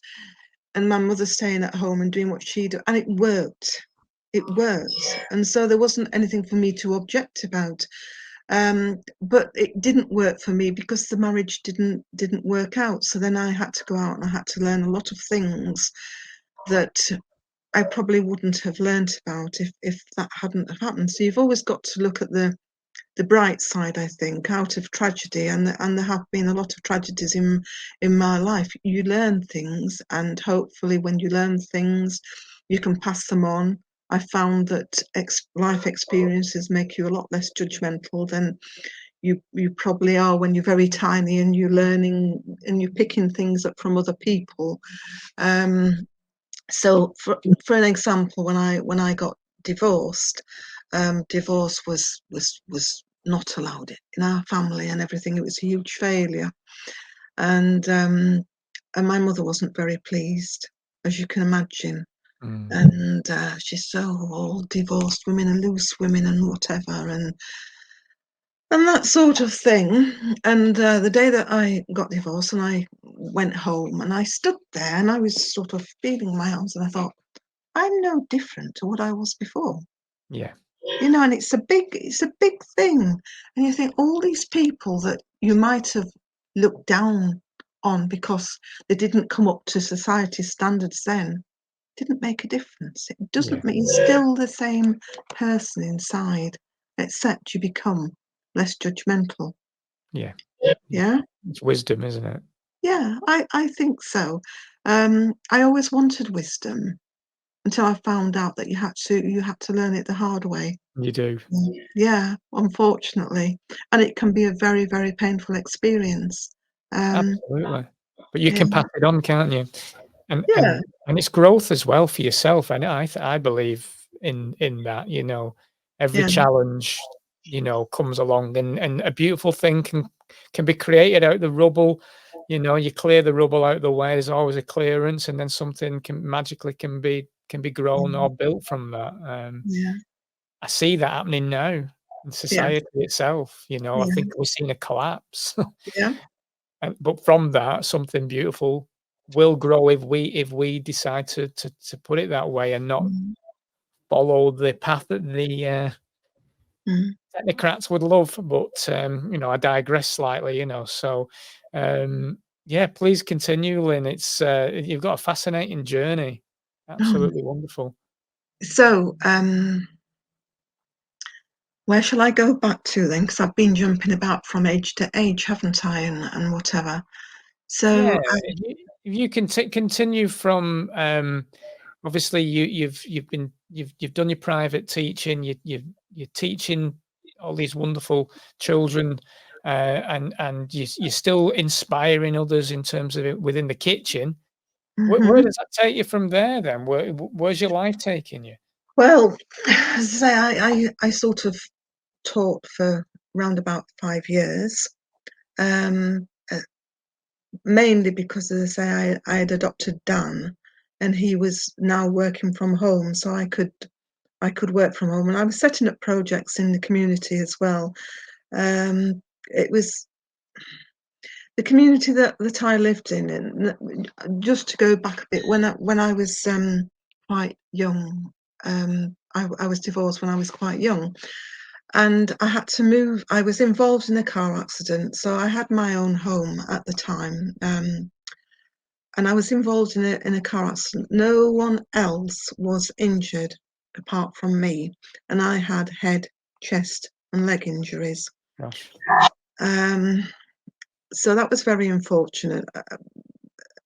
and my mother staying at home and doing what she did, and it worked. And so there wasn't anything for me to object about. But it didn't work for me, because the marriage didn't work out. So then I had to go out and I had to learn a lot of things that I probably wouldn't have learnt about if that hadn't have happened. So you've always got to look at the bright side, I think, out of tragedy, and there have been a lot of tragedies in my life. You learn things, and hopefully when you learn things, you can pass them on. I found that life experiences make you a lot less judgmental than you probably are when you're very tiny and you're learning and you're picking things up from other people. So for an example, when I got divorced, divorce was not allowed in our family and everything. It was a huge failure, and my mother wasn't very pleased, as you can imagine. And she said, "Oh, all divorced women are loose women and whatever." And that sort of thing. And the day that I got divorced and I went home and I stood there and I was sort of feeling my arms and I thought, I'm no different to what I was before. Yeah. And it's a big thing. And you think all these people that you might have looked down on because they didn't come up to society's standards then didn't make a difference. It doesn't make you're still the same person inside, except you become less judgmental. Yeah. Yeah? It's wisdom, isn't it? Yeah, I think so. I always wanted wisdom until I found out that you had to learn it the hard way. You do. Yeah, unfortunately. And it can be a very, very painful experience. Absolutely. But you Yeah. can pass it on, can't you? And Yeah, and and it's growth as well for yourself. And I believe in that, every yeah. challenge, comes along and a beautiful thing can be created out of the rubble. You clear the rubble out of the way, there's always a clearance, and then something can be grown or Mm, built from that. yeah, I see that happening now in yeah, society itself. I yeah, think we're seeing a collapse. yeah. But from that, something beautiful will grow if we decide to put it that way and not Mm, follow the path that the mm. technocrats would love. But I digress slightly. So yeah, please continue, Lynn. It's you've got a fascinating journey. Oh, Absolutely wonderful. so, where shall I go back to then? Because I've been jumping about from age to age, haven't I? And whatever. Yeah, So, if you can continue from obviously you've done your private teaching, you're teaching all these wonderful children, and you're still inspiring others in terms of it within the kitchen. Where mhm. does that take you from there then? Where's your life taking you? Well, as I say, I sort of taught for round about 5 years. Um, uh, Mainly because, as I say, I had adopted Dan, and he was now working from home, so I could work from home, and I was setting up projects in the community as well. It was the community that I lived in, and just to go back a bit, when I was quite young, I was divorced when I was quite young, and I had to move. I was involved in a car accident, so I had my own home at the time, and I was involved in a car accident. No one else was injured apart from me, and I had head, chest, and leg injuries. Gosh, Um, so that was very unfortunate,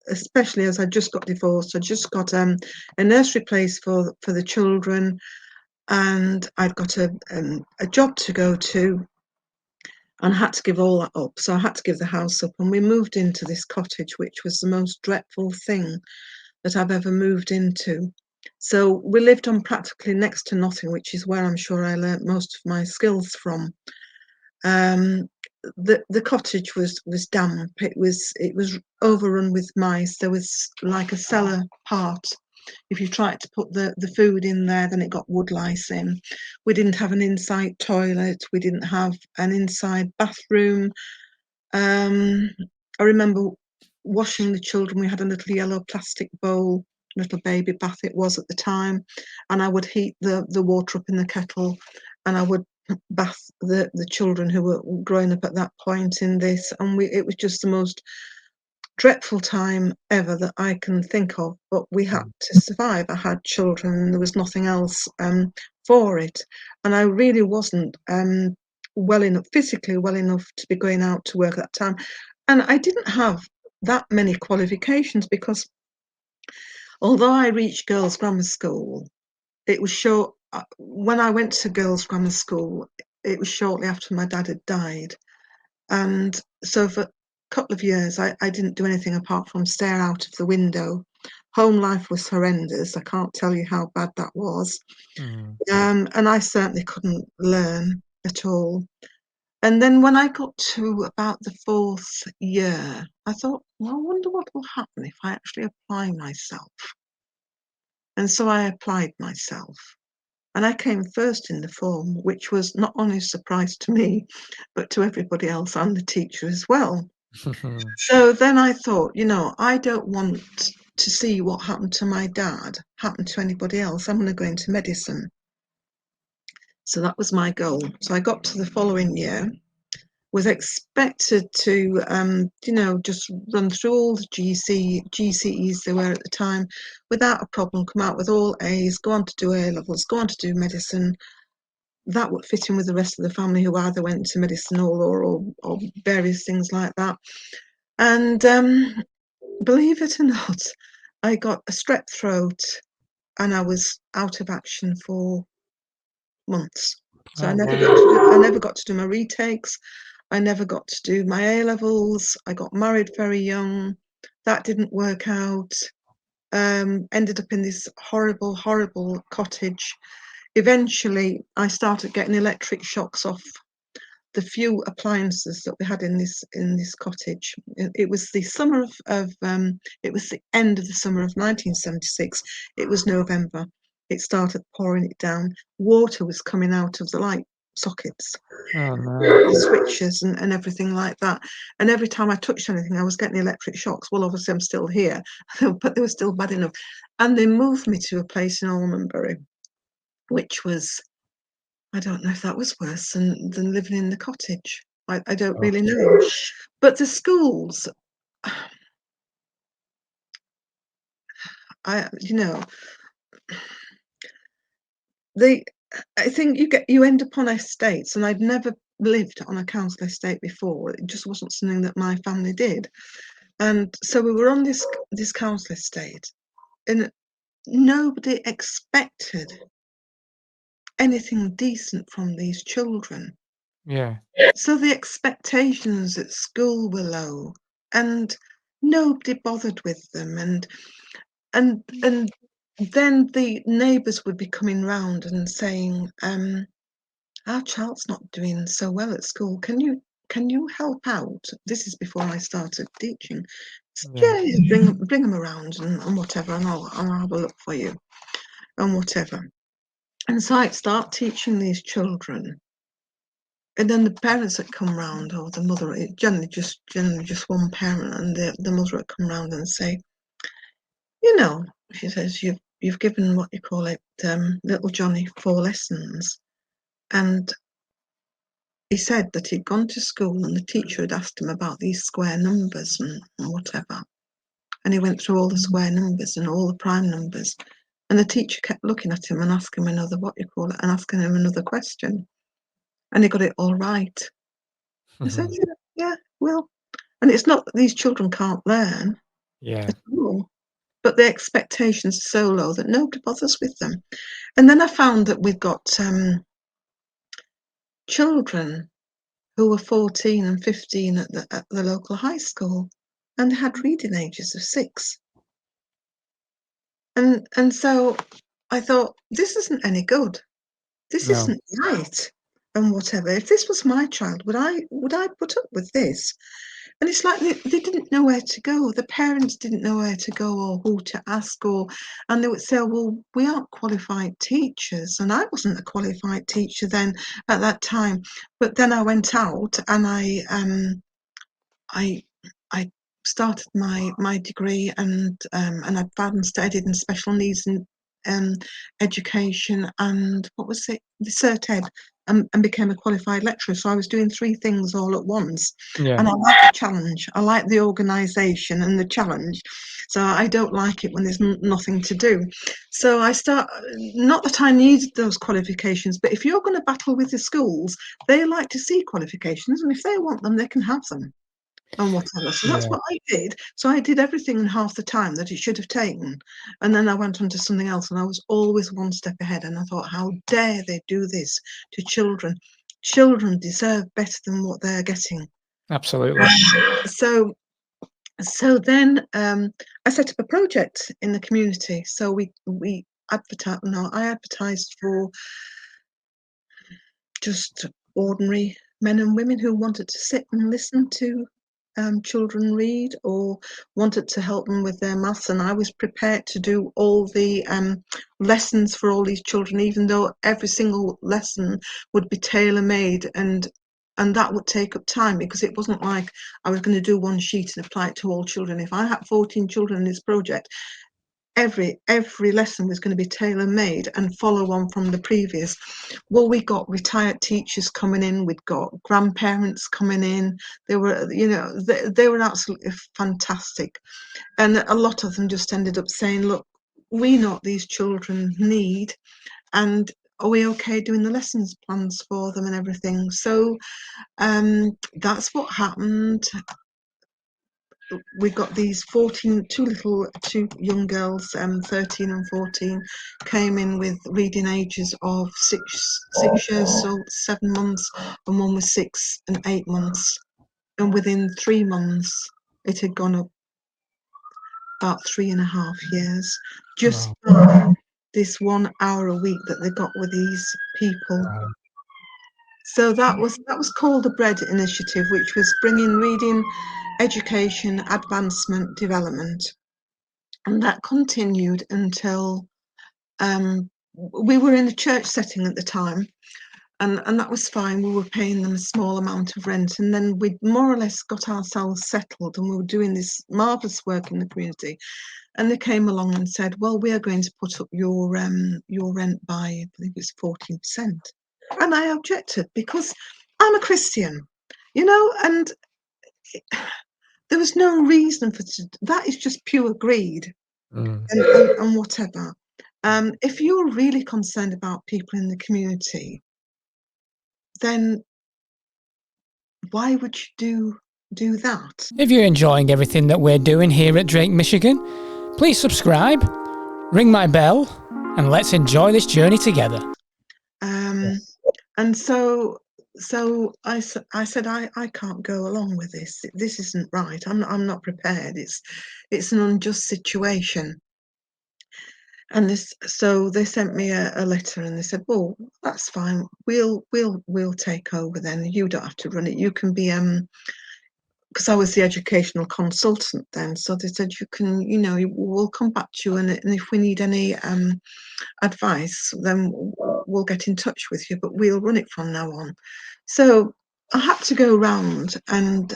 especially as I just got divorced. I just got a nursery place for the children, and I'd got a job to go to, and I had to give all that up. So I had to give the house up, and we moved into this cottage, which was the most dreadful thing that I've ever moved into. So we lived on practically next to nothing, which is where I'm sure I learnt most of my skills from. Um, the cottage was damp. It was overrun with mice. There was like a cellar part. If you tried to put the food in there, then it got wood lice in. We didn't have an inside toilet. We didn't have an inside bathroom. Um, I remember washing the children. We had a little yellow plastic bowl, little baby bath it was at the time, and I would heat the water up in the kettle, and I would bath the children who were growing up at that point in this, and it was just the most dreadful time ever that I can think of. But we had mm, to survive. I had children, and there was nothing else for it, and I really wasn't well enough, physically well enough, to be going out to work at that time. And I didn't have that many qualifications because although I reached girls' grammar school, it was short. When I went to girls' grammar school, it was shortly after my dad had died. And so for a couple of years, I didn't do anything apart from stare out of the window. Home life was horrendous. I can't tell you how bad that was. mm, And I certainly couldn't learn at all. And then when I got to about the fourth year, I thought, well, I wonder what will happen if I actually apply myself. And so I applied myself. And I came first in the form, which was not only a surprise to me, but to everybody else and the teacher as well. So then I thought, I don't want to see what happened to my dad happen to anybody else. I'm going to go into medicine. So that was my goal. So I got to the following year, was expected to, just run through all the GCEs there were at the time without a problem, come out with all A's, go on to do A-levels, go on to do medicine. That would fit in with the rest of the family who either went to medicine or various things like that. And believe it or not, I got a strep throat and I was out of action for months. So I never got to do my retakes. I never got to do my A-levels. I got married very young. That didn't work out. Ended up in this horrible cottage. Eventually, I started getting electric shocks off the few appliances that we had in this cottage. It was the summer of it was the end of the summer of 1976. It was November. It started pouring it down. Water was coming out of the light sockets, the switches and everything like that. And every time I touched anything, I was getting electric shocks. Well, obviously I'm still here, but they were still bad enough. And they moved me to a place in Almondbury, which was, I don't know if that was worse than living in the cottage. I don't really know. But the schools, I think you end up on estates, and I'd never lived on a council estate before. It just wasn't something that my family did. And so we were on this council estate, and nobody expected anything decent from these children. Yeah. So the expectations at school were low, and nobody bothered with them. And then the neighbours would be coming round and saying, our child's not doing so well at school. Can you help out? This is before I started teaching. Yeah, bring them around and whatever, and I'll have a look for you and whatever. And so I'd start teaching these children. And then the parents that come round, or the mother, generally just one parent, and the mother would come round and say, she says, you've given what you call it, little Johnny 4 lessons. And he said that he'd gone to school and the teacher had asked him about these square numbers and whatever. And he went through all the square numbers and all the prime numbers. And the teacher kept looking at him and asking him another question. And he got it all right. I said, yeah, well, and it's not that these children can't learn at all, but the expectations are so low that nobody bothers with them. And then I found that we've got children who were 14 and 15 at the local high school, and they had reading ages of 6. And so I thought, this isn't any good. This isn't right, and whatever. If this was my child, would I put up with this? And it's like they didn't know where to go. The parents didn't know where to go or who to ask, and they would say, well, we aren't qualified teachers. And I wasn't a qualified teacher then at that time. But then I went out and I started my degree and advanced studied in special needs and education and what was it, the Cert Ed, and became a qualified lecturer. So I was doing 3 things all at once. And I like the challenge. I like the organisation and the challenge. So I don't like it when there's nothing to do. So not that I needed those qualifications, but if you're going to battle with the schools, they like to see qualifications, and if they want them, they can have them. And whatever. So that's what I did. So I did everything in half the time that it should have taken. And then I went on to something else, and I was always one step ahead. And I thought, how dare they do this to children? Children deserve better than what they're getting. Absolutely. So then I set up a project in the community. So we advertised. No, I advertised for just ordinary men and women who wanted to sit and listen to children read or wanted to help them with their maths, and I was prepared to do all the lessons for all these children, even though every single lesson would be tailor-made, and that would take up time, because it wasn't like I was going to do one sheet and apply it to all children. If I had 14 children in this project, every lesson was going to be tailor-made and follow on from the previous. Well, we got retired teachers coming in, we'd got grandparents coming in. They were, they were absolutely fantastic, and a lot of them just ended up saying, look, we know what these children need, and are we okay doing the lessons plans for them and everything? So that's what happened. We got these two young girls, 13 and 14, came in with reading ages of 6 years, so 7 months, and one was 6 and 8 months. And within 3 months, it had gone up about 3.5 years, just by this 1 hour a week that they got with these people. Wow. So that was called the Bread Initiative, which was bringing reading, education, advancement, development. And that continued until we were in a church setting at the time, and that was fine. We were paying them a small amount of rent, and then we'd more or less got ourselves settled, and we were doing this marvellous work in the community. And they came along and said, well, we are going to put up your rent by, I believe it's 14%. And I objected, because I'm a Christian, and there was no reason for that. Is just pure greed. And whatever. If you're really concerned about people in the community, then why would you do that? If you're enjoying everything that we're doing here at Drake, Michigan, please subscribe, ring my bell, and let's enjoy this journey together. And so I said I can't go along with this. This isn't right. I'm not prepared. It's an unjust situation. And so they sent me a letter, and they said, well, that's fine. We'll take over then. You don't have to run it. You can be because I was the educational consultant then. So they said, you can, we'll come back to you, and if we need any advice, then we'll get in touch with you, but we'll run it from now on. So I had to go round and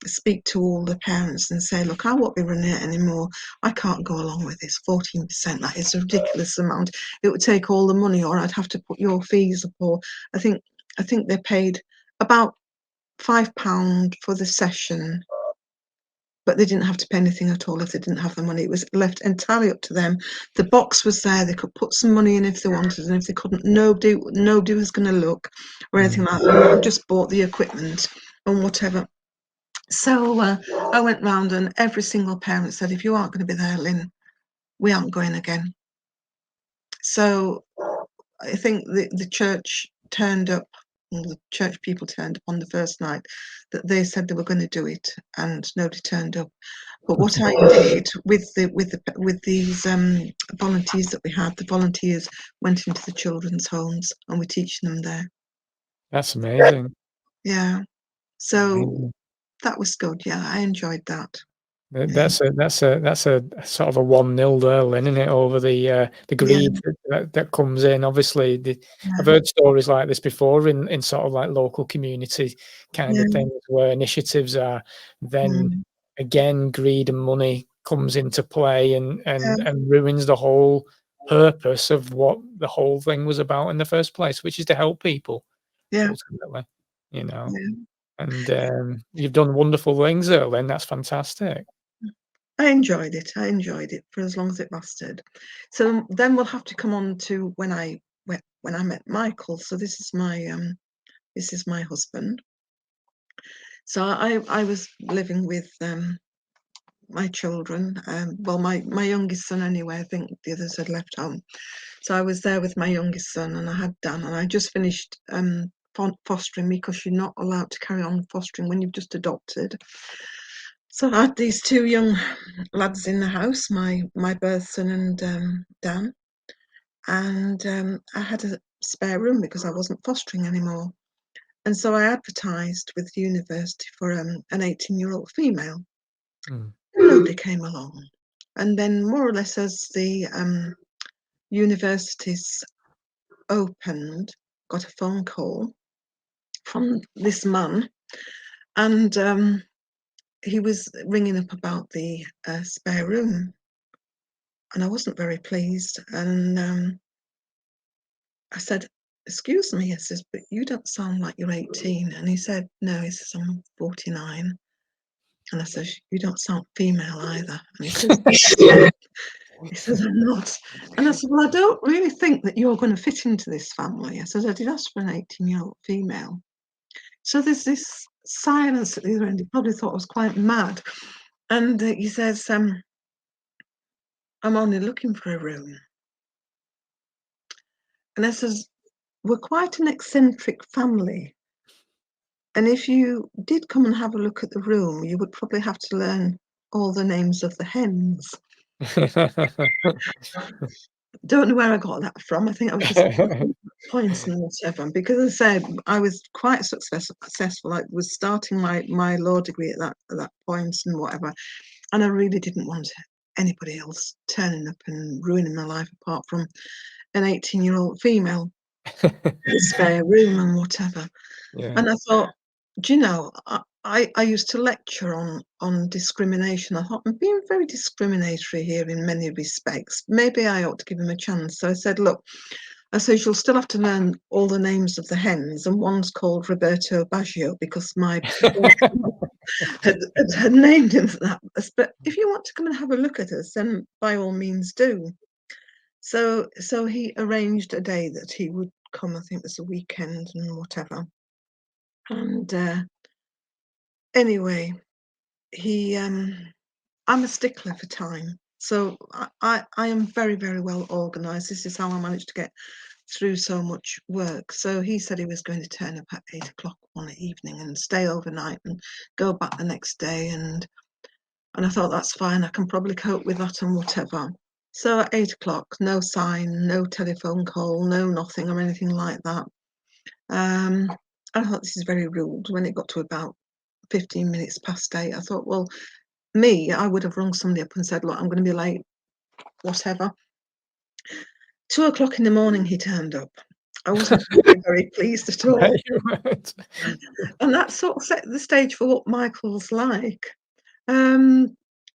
speak to all the parents and say, look, I won't be running it anymore. I can't go along with this. 14%, that is a ridiculous amount. It would take all the money, or I'd have to put your fees up, or I think they paid about £5 for the session, but they didn't have to pay anything at all if they didn't have the money. It was left entirely up to them. The box was there. They could put some money in if they wanted, and if they couldn't, nobody was going to look or anything like that. I just bought the equipment and whatever. So I went round, and every single parent said, if you aren't going to be there, Lynn, we aren't going again. So I think the church turned up, the church people turned up on the first night that they said they were going to do it, and nobody turned up. But what I did with these volunteers that we had, the volunteers went into the children's homes, and we're teaching them there. That's amazing. Yeah. So Amazing. that was good. Yeah, I enjoyed that. That's a sort of a 1-0 there, Lynn, isn't it? Over the greed that comes in. Obviously, I've heard stories like this before in sort of like local community kind of things, where initiatives are then again greed and money comes into play and ruins the whole purpose of what the whole thing was about in the first place, which is to help people. Ultimately, and you've done wonderful things there, Lynn. That's fantastic. I enjoyed it for as long as it lasted. So then we'll have to come on to when I met Michael. So this is my husband. So I was living with my children. Well, my youngest son anyway. I think the others had left home. So I was there with my youngest son, and I had Dan, and I just finished fostering, because you're not allowed to carry on fostering when you've just adopted. So I had these two young lads in the house, my birth son and Dan, and I had a spare room because I wasn't fostering anymore. And so I advertised with the university for an 18-year-old female. Mm. Nobody came along. And then more or less as the universities opened, got a phone call from this man, and he was ringing up about the spare room, and I wasn't very pleased. And I said, "Excuse me," I says, "but you don't sound like you're 18." And he said, "No," he says, "I'm 49." And I says, "You don't sound female either." And he says, he says, "I'm not." And I said, "Well, I don't really think that you're going to fit into this family." I said, "I did ask for an 18-year-old female." So there's this silence at the other end. He probably thought I was quite mad. And he says, "I'm only looking for a room." And I says, "We're quite an eccentric family. And if you did come and have a look at the room, you would probably have to learn all the names of the hens." Don't know where I got that from. I think I was just points and whatever. Because I said I was quite successful. I was starting my law degree at that point and whatever. And I really didn't want anybody else turning up and ruining my life apart from an 18-year-old female in a spare room and whatever. Yeah. And I thought, do you know, I used to lecture on discrimination. I thought I'm being very discriminatory here in many respects. Maybe I ought to give him a chance. So I said, "Look," I said, "you'll still have to learn all the names of the hens, and one's called Roberto Baggio because my had named him for that. But if you want to come and have a look at us, then by all means do." So he arranged a day that he would come. I think it was a weekend and whatever. And anyway, he I'm a stickler for time. So I am very, very well organised. This is how I managed to get through so much work. So he said he was going to turn up at 8 o'clock one evening and stay overnight and go back the next day. And I thought, that's fine. I can probably cope with that and whatever. So at 8 o'clock, no sign, no telephone call, no nothing or anything like that. I thought, this is very rude. When it got to about 15 minutes past 8, I thought, well, I would have rung somebody up and said, "Look, I'm going to be late, whatever." 2 o'clock in the morning, he turned up. I wasn't very, very pleased at all. Right. And that sort of set the stage for what Michael's like.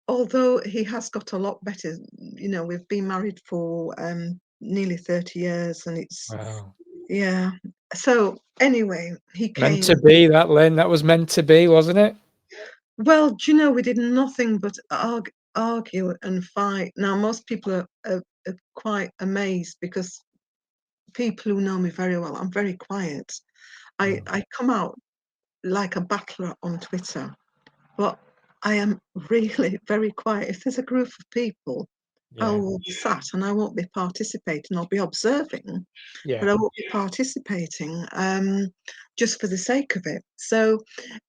Although he has got a lot better. You know, we've been married for nearly 30 years, and it's, Wow. yeah. So anyway, he came. Meant to be that, Lynn. That was meant to be, wasn't it? Well, do you know, we did nothing but argue and fight. Now, most people are quite amazed because people who know me very well, I'm very quiet. I come out like a battler on Twitter, but I am really very quiet. If there's a group of people, I Yeah. will be sat and I won't be participating. I'll be observing, but Yeah. I won't be participating just for the sake of it. So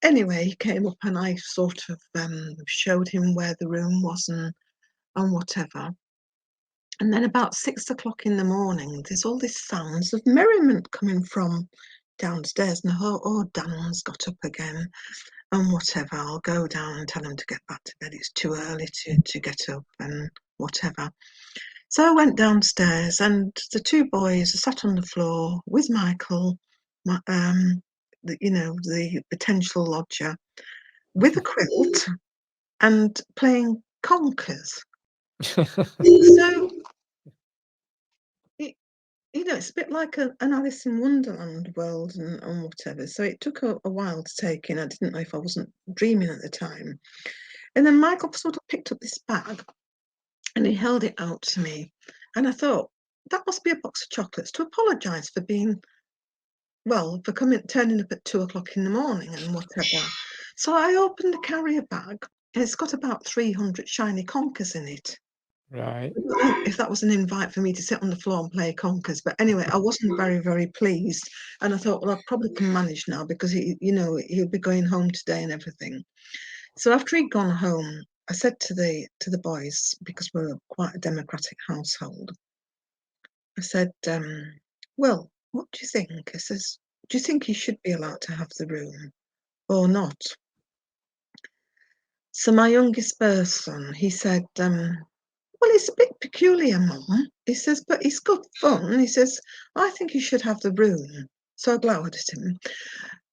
anyway, he came up and I sort of showed him where the room was and whatever. And then about 6 o'clock in the morning, there's all these sounds of merriment coming from downstairs. And I thought, oh, Dan's got up again and whatever. I'll go down and tell him to get back to bed. It's too early to get up and whatever. So I went downstairs and the two boys sat on the floor with Michael, the potential lodger, with a quilt and playing conkers. So it's a bit like an Alice in Wonderland world and whatever. So it took a while to take in. I didn't know if I wasn't dreaming at the time. And then Michael sort of picked up this bag and he held it out to me. And I thought, that must be a box of chocolates, to apologise for turning up at 2 o'clock in the morning and whatever. So I opened the carrier bag and it's got about 300 shiny conkers in it. Right. If that was an invite for me to sit on the floor and play conkers, but anyway, I wasn't very, very pleased, and I thought, well, I probably can manage now because he'll be going home today and everything. So after he'd gone home, I said to the boys, because we're quite a democratic household, I said, "Well, what do you think?" I says, do you think he should be allowed to have the room or not? So my youngest son, he said, well, it's a bit peculiar, Mum. He says, but it's good fun. He says, I think he should have the room. So I glowered at him.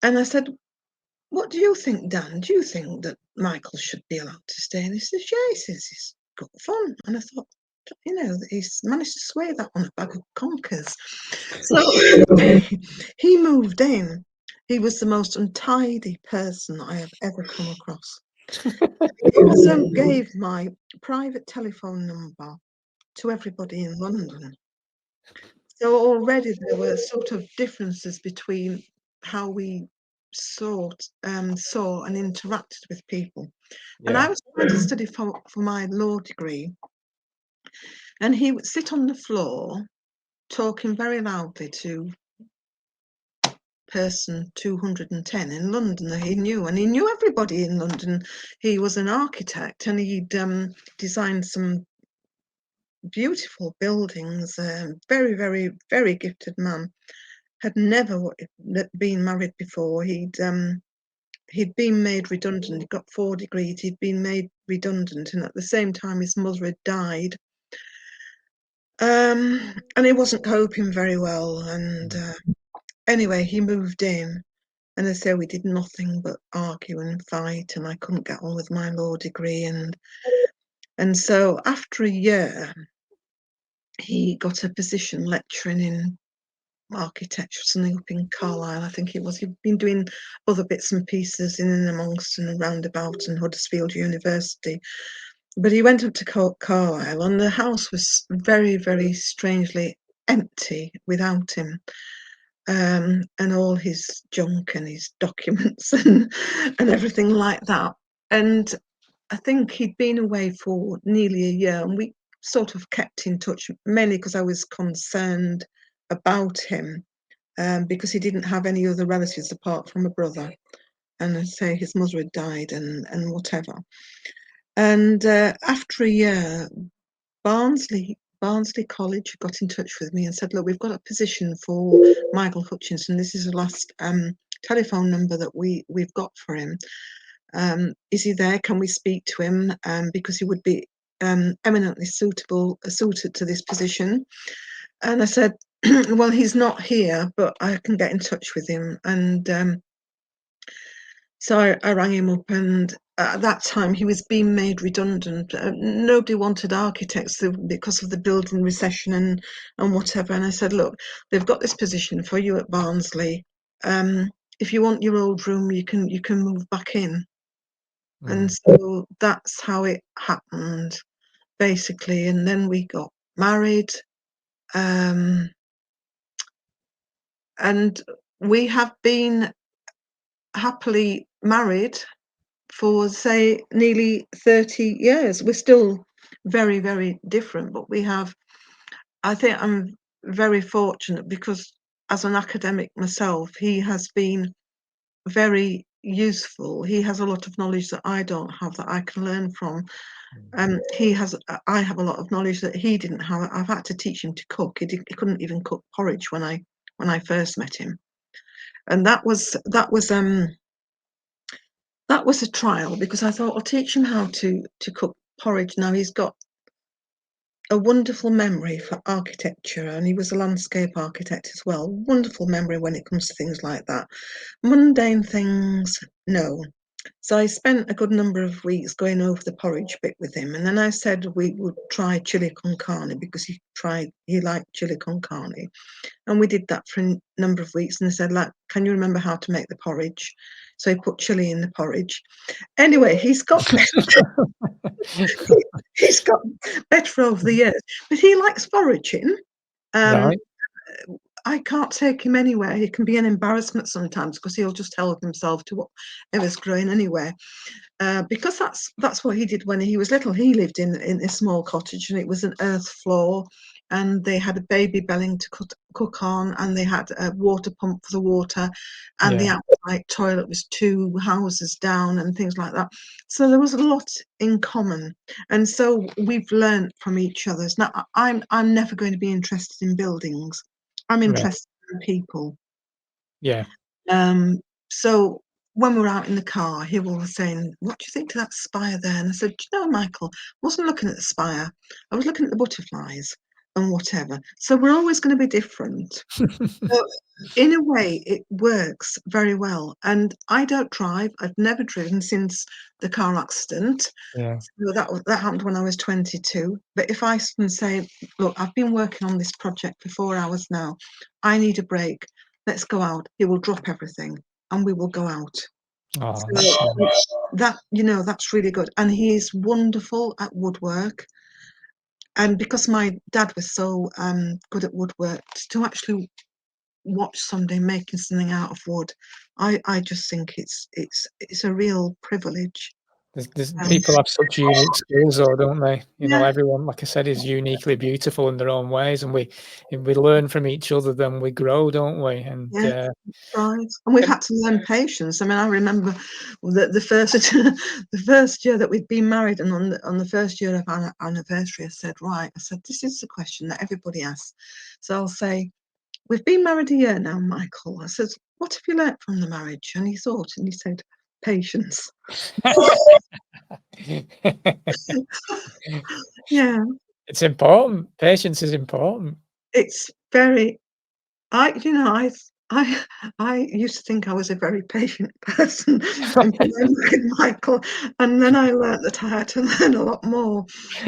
And I said, what do you think, Dan? Do you think that Michael should be allowed to stay? And he says, yeah, he says, it's good fun. And I thought, you know, he's managed to sway that on a bag of conkers. So he moved in. He was the most untidy person I have ever come across. He also gave my private telephone number to everybody in London. So already there were sort of differences between how we saw and interacted with people. And I was trying to study for my law degree, and he would sit on the floor talking very loudly to person 210 in London that he knew, and he knew everybody in London. He was an architect, and he'd designed some beautiful buildings. Very, very, very gifted man. Had never been married before. He'd been made redundant. He got 4 degrees. He'd been made redundant, and at the same time, his mother had died. And he wasn't coping very well. And anyway, he moved in, and I say we did nothing but argue and fight, and I couldn't get on with my law degree. And so after a year, he got a position lecturing in architecture, something up in Carlisle, I think it was. He'd been doing other bits and pieces in and amongst and around about and Huddersfield University. But he went up to Carlisle, and the house was very, very strangely empty without him. And all his junk and his documents and everything like that. And I think he'd been away for nearly a year, and we sort of kept in touch, mainly because I was concerned about him, because he didn't have any other relatives apart from a brother. And I say his mother had died and whatever. And after a year, Barnsley College got in touch with me and said, look, we've got a position for Michael Hutchinson. This is the last telephone number that we've got for him. Is he there? Can we speak to him? Because he would be eminently suited to this position. And I said, well, he's not here, but I can get in touch with him. And so I rang him up, and at that time he was being made redundant. Nobody wanted architects because of the building recession and whatever. And I said, look, they've got this position for you at Barnsley. If you want your old room, you can move back in. And so that's how it happened, basically. And then we got married. And we have been happily married for, say, nearly 30 years. We're still very, very different, but I think I'm very fortunate because as an academic myself, he has been very useful. He has a lot of knowledge that I don't have that I can learn from. I have a lot of knowledge that he didn't have. I've had to teach him to cook. He couldn't even cook porridge when I first met him. And that was a trial, because I thought I'll teach him how to cook porridge. Now he's got a wonderful memory for architecture, and he was a landscape architect as well. Wonderful memory when it comes to things like that. Mundane things, no. So I spent a good number of weeks going over the porridge bit with him, and then I said we would try chili con carne, because he liked chili con carne. And we did that for a number of weeks, and I said, like, can you remember how to make the porridge? So he put chili in the porridge. Anyway, he's got he's got better over the years, but he likes foraging. Right. I can't take him anywhere. He can be an embarrassment sometimes, because he'll just help himself to whatever's growing anywhere. Because that's what he did when he was little. He lived in a small cottage, and it was an earth floor, and they had a baby belling to cook on, and they had a water pump for the water, and the outside toilet was 2 houses down and things like that. So there was a lot in common, and so we've learned from each other's. Now I'm never going to be interested in buildings. I'm interested in people. Yeah. So when we were out in the car, he was saying, "What do you think to that spire there?" And I said, "Do you know, Michael, I wasn't looking at the spire. I was looking at the butterflies and whatever." So we're always going to be different. So in a way, it works very well. And I don't drive. I've never driven since the car accident. Yeah. So that happened when I was 22. But if I can say, "Look, I've been working on this project for 4 hours now. I need a break. Let's go out." He will drop everything and we will go out. Oh, that's So that's really good. And he's wonderful at woodwork. And because my dad was so good at woodwork, to actually watch somebody making something out of wood, I just think it's a real privilege. there's Um, people have such unique skills, though, don't they? yeah, Everyone, like I said, is uniquely beautiful in their own ways, and if we learn from each other, then we grow, don't we? And yeah, right. And we've had to learn patience. I mean, I remember the first the first year that we'd been married, and on the first year of our anniversary, I said, "This is the question that everybody asks." So I'll say, "We've been married a year now, Michael." I said, "What have you learnt from the marriage?" And he thought, and he said, "Patience." Yeah, It's important. Patience is important. it's very. I, you know, I, I used to think I was a very patient person until I look at Michael, and then I learnt that I had to learn a lot more,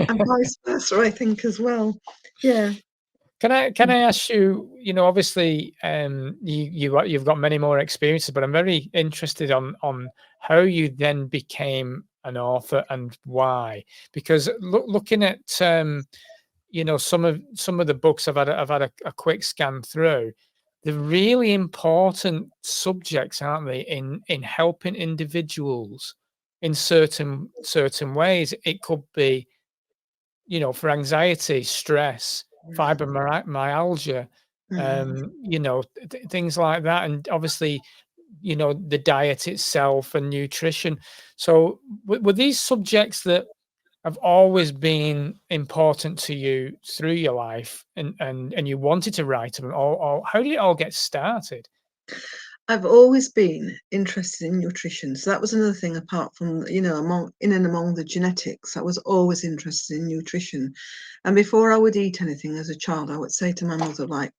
and vice versa, I think as well. Yeah. Can I ask you? Obviously, you've got many more experiences, but I'm very interested on how you then became an author and why. Because looking at some of the books I've had a quick scan through, they're really important subjects, aren't they? In helping individuals in certain ways. It could be for anxiety, stress, fibromyalgia, Mm. things like that, and obviously, the diet itself and nutrition. So, were these subjects that have always been important to you through your life, and you wanted to write them, or how did it all get started? I've always been interested in nutrition. So that was another thing apart from, among the genetics, I was always interested in nutrition. And before I would eat anything as a child, I would say to my mother, like,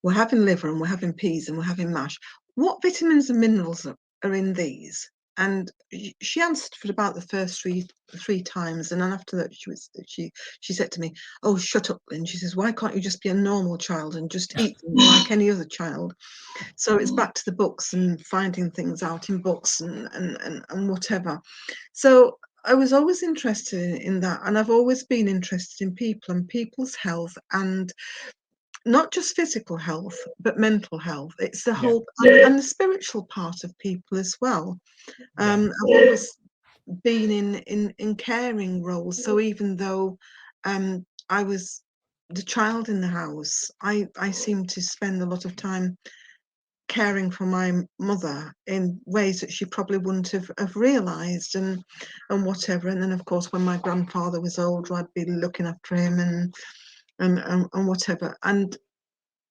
"We're having liver and we're having peas and we're having mash. What vitamins and minerals are in these?" And she answered for about the first three times. And then after that, she said to me, "Oh, shut up, Lynn." She says, "Why can't you just be a normal child and just eat them like any other child?" So it's back to the books and finding things out in books and whatever. So I was always interested in that, and I've always been interested in people and people's health, and not just physical health but mental health. It's the Yeah, whole and the spiritual part of people as well. yeah, I've always been in caring roles. So even though I was the child in the house, I seemed to spend a lot of time caring for my mother in ways that she probably wouldn't have realised, and whatever. And then of course when my grandfather was older, I'd be looking after him and whatever. And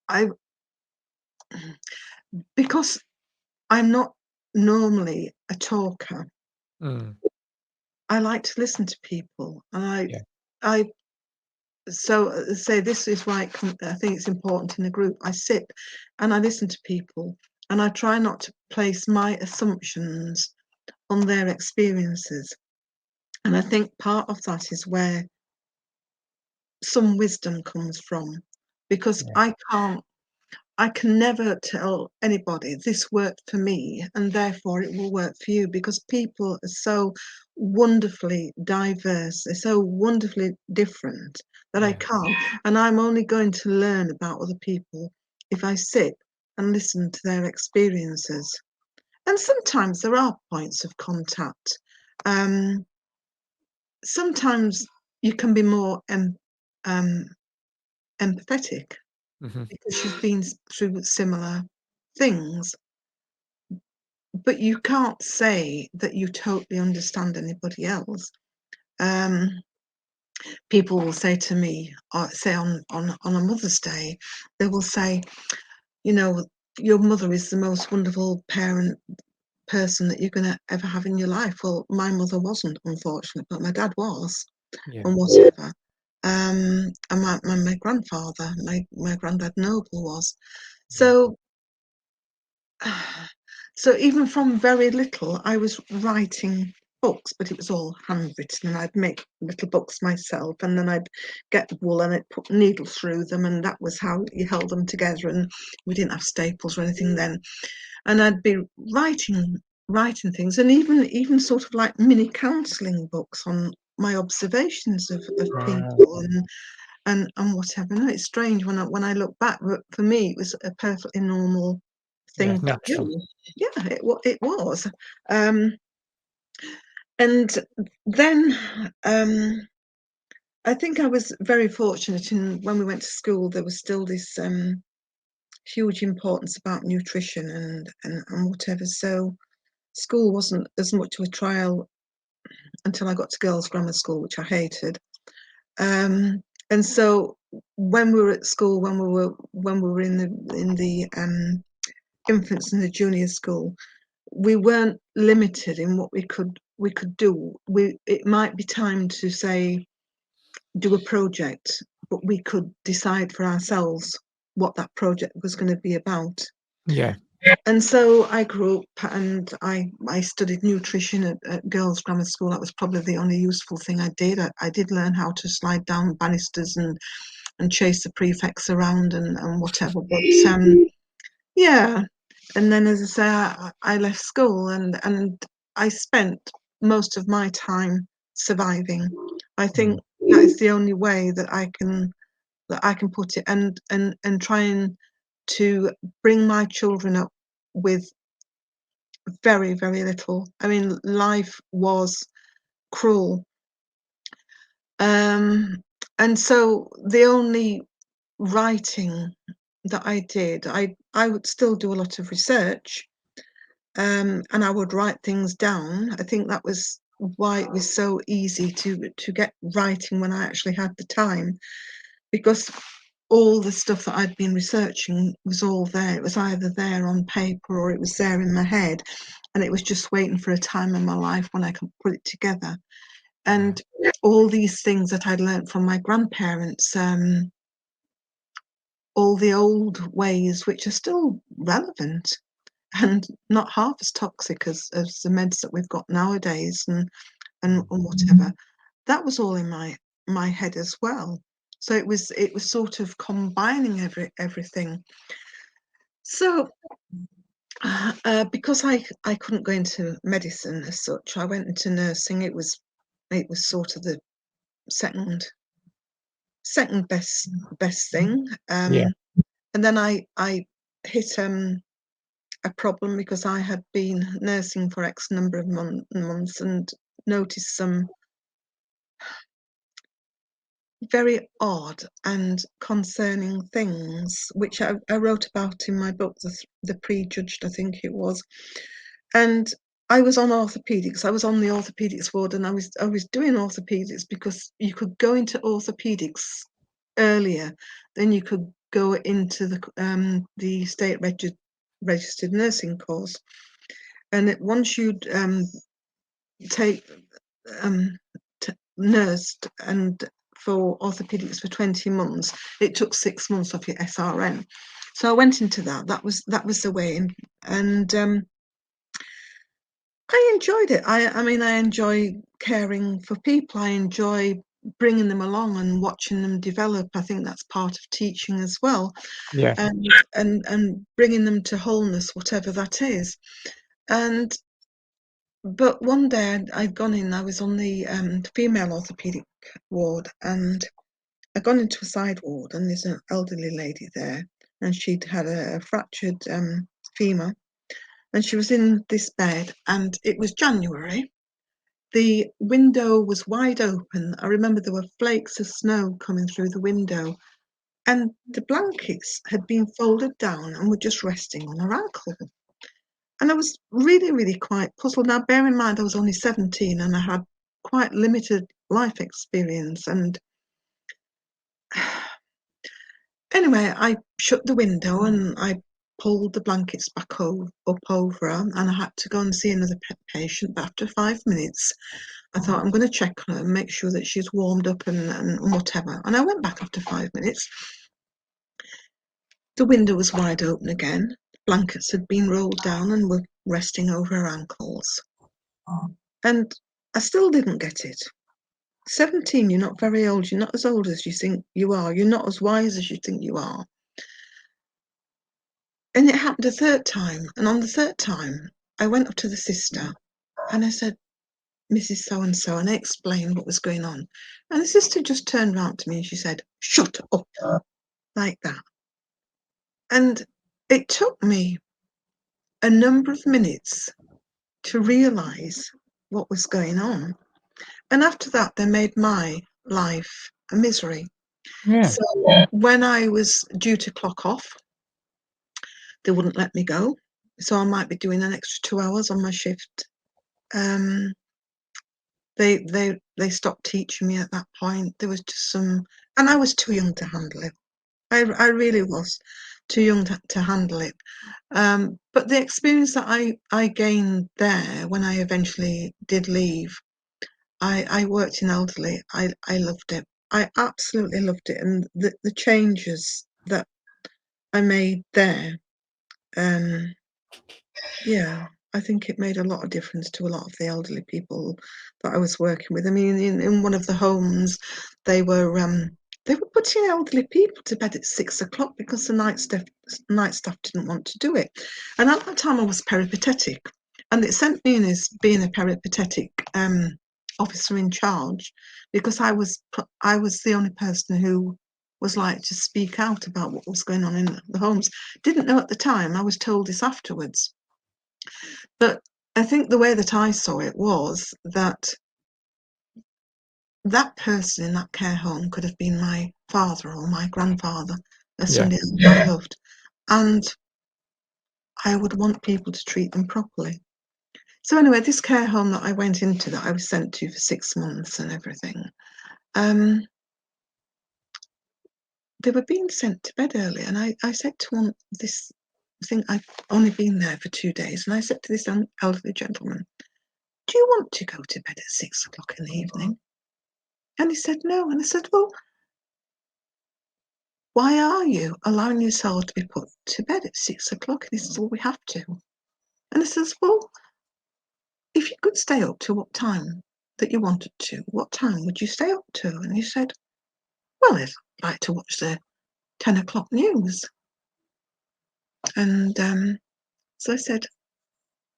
I because I'm not normally a talker, mm, I like to listen to people, and yeah, I so say this is why I think it's important in a group. I sit and I listen to people, and I try not to place my assumptions on their experiences. And I think part of that is where some wisdom comes from, because yeah, I can never tell anybody this worked for me and therefore it will work for you, because people are so wonderfully diverse, they're so wonderfully different that I yeah, can't. And I'm only going to learn about other people if I sit and listen to their experiences. And sometimes there are points of contact. Um, Sometimes you can be more um, empathetic mhm, because you've been through similar things, but you can't say that you totally understand anybody else. Um, People will say to me, or say on a Mother's Day, they will say, you know, your mother is the most wonderful person that you're going to ever have in your life. Well, my mother wasn't, unfortunately, but my dad was, and whatever. And my grandfather, my granddad Noble was. So, so even from very little, I was writing books, but it was all handwritten, and I'd make little books myself, and then I'd get wool and I'd put needles through them, and that was how you held them together. And we didn't have staples or anything then, and I'd be writing things, and even sort of like mini counselling books on my observations of people and whatever. No, it's strange when I look back, but for me it was a perfectly normal thing to do. Yeah, it was. And then I think I was very fortunate in when we went to school, there was still this huge importance about nutrition and whatever. So school wasn't as much of a trial until I got to girls' grammar school, which I hated. And so when we were at school, when we were in the infants and the junior school, we weren't limited in what we could do. It might be time to say do a project, but we could decide for ourselves what that project was going to be about. Yeah. And so I grew up and I studied nutrition at girls' grammar school. That was probably the only useful thing I did. I did learn how to slide down banisters and chase the prefects around and whatever. But yeah. And then, as I say, I left school and I spent most of my time surviving. I think that is the only way that I can put it, and trying to bring my children up with very, very little. I mean, life was cruel. And so the only writing that I did, I would still do a lot of research, and I would write things down. I think that was why it was so easy to get writing when I actually had the time, because all the stuff that I'd been researching was all there. It was either there on paper or it was there in my head, and it was just waiting for a time in my life when I could put it together. And all these things that I'd learned from my grandparents, all the old ways which are still relevant and not half as toxic as the meds that we've got nowadays and whatever, that was all in my head as well. So it was sort of combining everything. So because I couldn't go into medicine as such, I went into nursing. It was sort of the second best thing. And then I hit a problem because I had been nursing for X number of months and noticed some very odd and concerning things, which I wrote about in my book, The Prejudged, I think it was. And I was on orthopedics. I was on the orthopedics ward, and I was doing orthopedics because you could go into orthopedics earlier than you could go into the state registered nursing course. And once you'd take nursed and for orthopedics for 20 months, it took 6 months off your SRN. So I went into that. That was the way in. And I enjoyed it. I mean, I enjoy caring for people. I enjoy bringing them along and watching them develop. I think that's part of teaching as well. Yeah. And bringing them to wholeness, whatever that is. But one day I'd gone in, I was on the female orthopedic ward, and I'd gone into a side ward, and there's an elderly lady there, and she'd had a fractured femur, and she was in this bed, and it was January. The window was wide open. I remember there were flakes of snow coming through the window, and the blankets had been folded down and were just resting on her ankle. And I was really, really quite puzzled. Now, bear in mind, I was only 17 and I had quite limited life experience. And anyway, I shut the window and I pulled the blankets back up over her, and I had to go and see another patient. But after 5 minutes, I thought, I'm going to check on her and make sure that she's warmed up and whatever. And I went back after 5 minutes. The window was wide open again. Blankets had been rolled down and were resting over her ankles. And I still didn't get it. 17, you're not very old. You're not as old as you think you are. You're not as wise as you think you are. And it happened a third time. And on the third time, I went up to the sister and I said, Mrs. So-and-so, and I explained what was going on. And the sister just turned round to me and she said, shut up, like that. And it took me a number of minutes to realise what was going on. And after that, they made my life a misery. Yeah. So when I was due to clock off, they wouldn't let me go. So I might be doing an extra 2 hours on my shift. They stopped teaching me at that point. There was just and I was too young to handle it. I really was too young to handle it. But the experience that I gained there when I eventually did leave, I worked in elderly. I loved it. I absolutely loved it. And the changes that I made there, yeah, I think it made a lot of difference to a lot of the elderly people that I was working with. I mean, in one of the homes, they were putting elderly people to bed at 6 o'clock because the night staff didn't want to do it. And at that time, I was peripatetic, and it sent me in as being a peripatetic officer in charge because I was the only person who was like to speak out about what was going on in the homes. Didn't know at the time. I was told this afterwards. But I think the way that I saw it was that that person in that care home could have been my father or my grandfather, somebody I loved. And I would want people to treat them properly. So anyway, this care home that I went into, that I was sent to for 6 months and everything, they were being sent to bed early. And I said to this thing, I've only been there for 2 days, and I said to this elderly gentleman, do you want to go to bed at 6 o'clock in the evening? And he said, no. And I said, well, why are you allowing yourself to be put to bed at 6 o'clock? And he says, well, we have to. And I says, well, if you could stay up to what time that you wanted to, what time would you stay up to? And he said, well, I'd like to watch the 10 o'clock news. And so I said,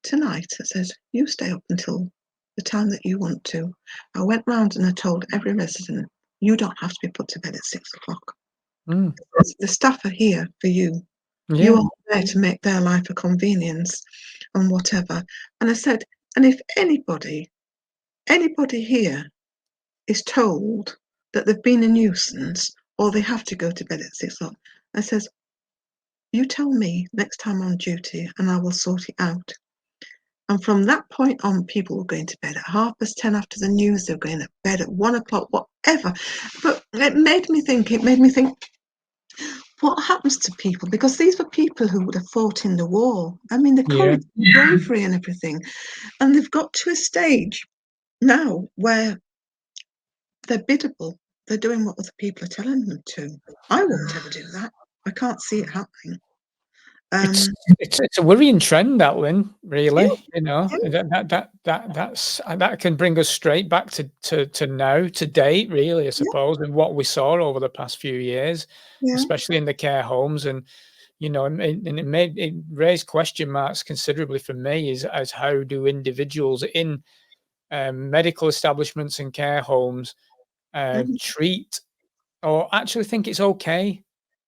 tonight, I said, you stay up until the time that you want to. I went round and I told every resident, you don't have to be put to bed at 6 o'clock. The staff are here for you. Yeah. You are there to make their life a convenience and whatever. And I said, and if anybody here is told that they've been a nuisance or they have to go to bed at 6 o'clock, I says, you tell me next time on duty and I will sort it out. And from that point on, people were going to bed at 10:30 after the news. They were going to bed at 1 o'clock, whatever. But it made me think, what happens to people? Because these were people who would have fought in the war. I mean, the courage, bravery and everything. And they've got to a stage now where they're biddable. They're doing what other people are telling them to. I won't ever do that. I can't see it happening. It's a worrying trend, that, Lynn, really. Yeah, You know, that can bring us straight back to now, to date, really, I suppose, and what we saw over the past few years, especially in the care homes. And you know, it raised question marks considerably for me as how do individuals in medical establishments and care homes treat or actually think it's okay.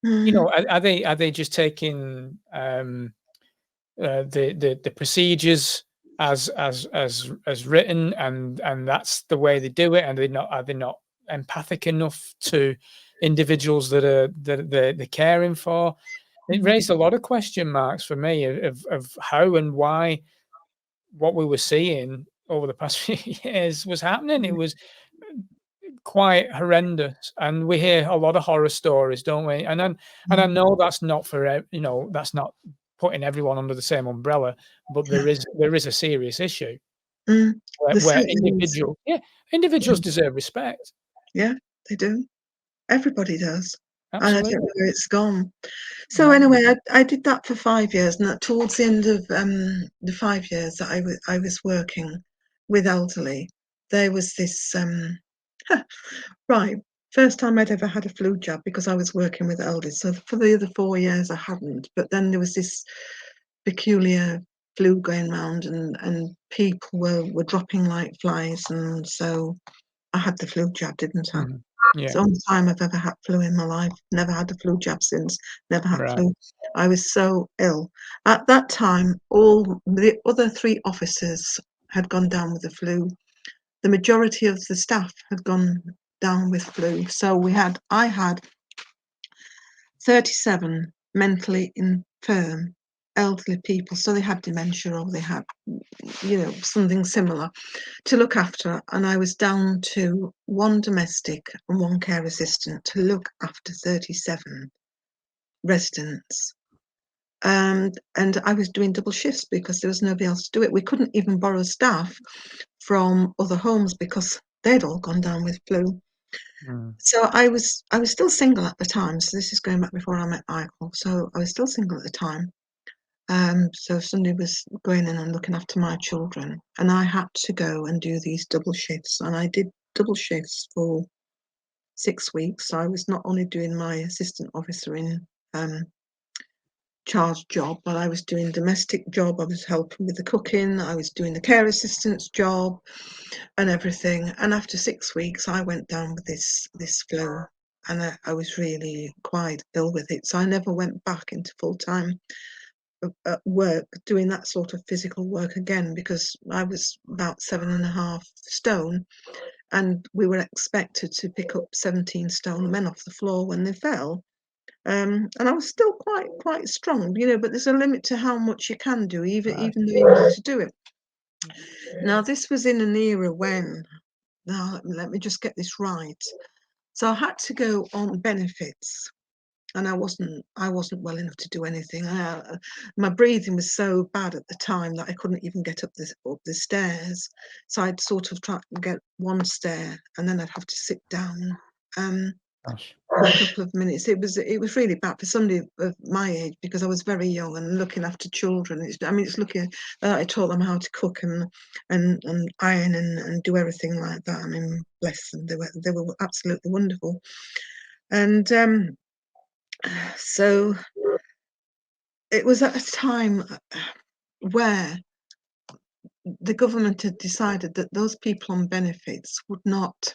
You know, are they just taking the procedures as written, and that's the way they do it, and are they not empathic enough to individuals that they're caring for? It raised a lot of question marks for me of how and why what we were seeing over the past few years was happening. It was quite horrendous, and we hear a lot of horror stories, don't we? And I know that's not for, you know, that's not putting everyone under the same umbrella, but there is a serious issue where individuals deserve respect. Yeah, they do. Everybody does. Absolutely. And I don't know where it's gone. So anyway, I did that for 5 years, and towards the end of the 5 years that I was working with elderly, there was this right, first time I'd ever had a flu jab, because I was working with elders. So for the other 4 years I hadn't, but then there was this peculiar flu going round, and people were dropping like flies, and so I had the flu jab, didn't I? Yeah. It's the only time I've ever had flu in my life. Never had a flu jab since. Never had flu. I was so ill. At that time, all the other 3 officers had gone down with the flu. The majority of the staff had gone down with flu. So I had 37 mentally infirm elderly people. So they had dementia, or they had, something similar to look after, and I was down to 1 domestic and 1 care assistant to look after 37 residents. And I was doing double shifts because there was nobody else to do it. We couldn't even borrow staff from other homes because they'd all gone down with flu. So I was still single at the time. So this is going back before I met Michael. So I was still single at the time. So somebody was going in and looking after my children, and I had to go and do these double shifts, and I did double shifts for 6 weeks. So I was not only doing my assistant officer in charge job, but I was doing domestic job, I was helping with the cooking, I was doing the care assistant's job and everything. And after 6 weeks I went down with this flu, and I was really quite ill with it. So I never went back into full-time work doing that sort of physical work again, because I was about 7.5 stone, and we were expected to pick up 17 stone men off the floor when they fell. And I was still quite strong, but there's a limit to how much you can do, even though you want to do it. Now, this was in an era when, now let me just get this right. So I had to go on benefits, and I wasn't well enough to do anything. My breathing was so bad at the time that I couldn't even get up the stairs. So I'd sort of try to get 1 stair, and then I'd have to sit down for a couple of minutes. It was really bad for somebody of my age, because I was very young and looking after children. It's looking I taught them how to cook and iron and do everything like that. I mean, bless them, they were absolutely wonderful. And so it was at a time where the government had decided that those people on benefits would not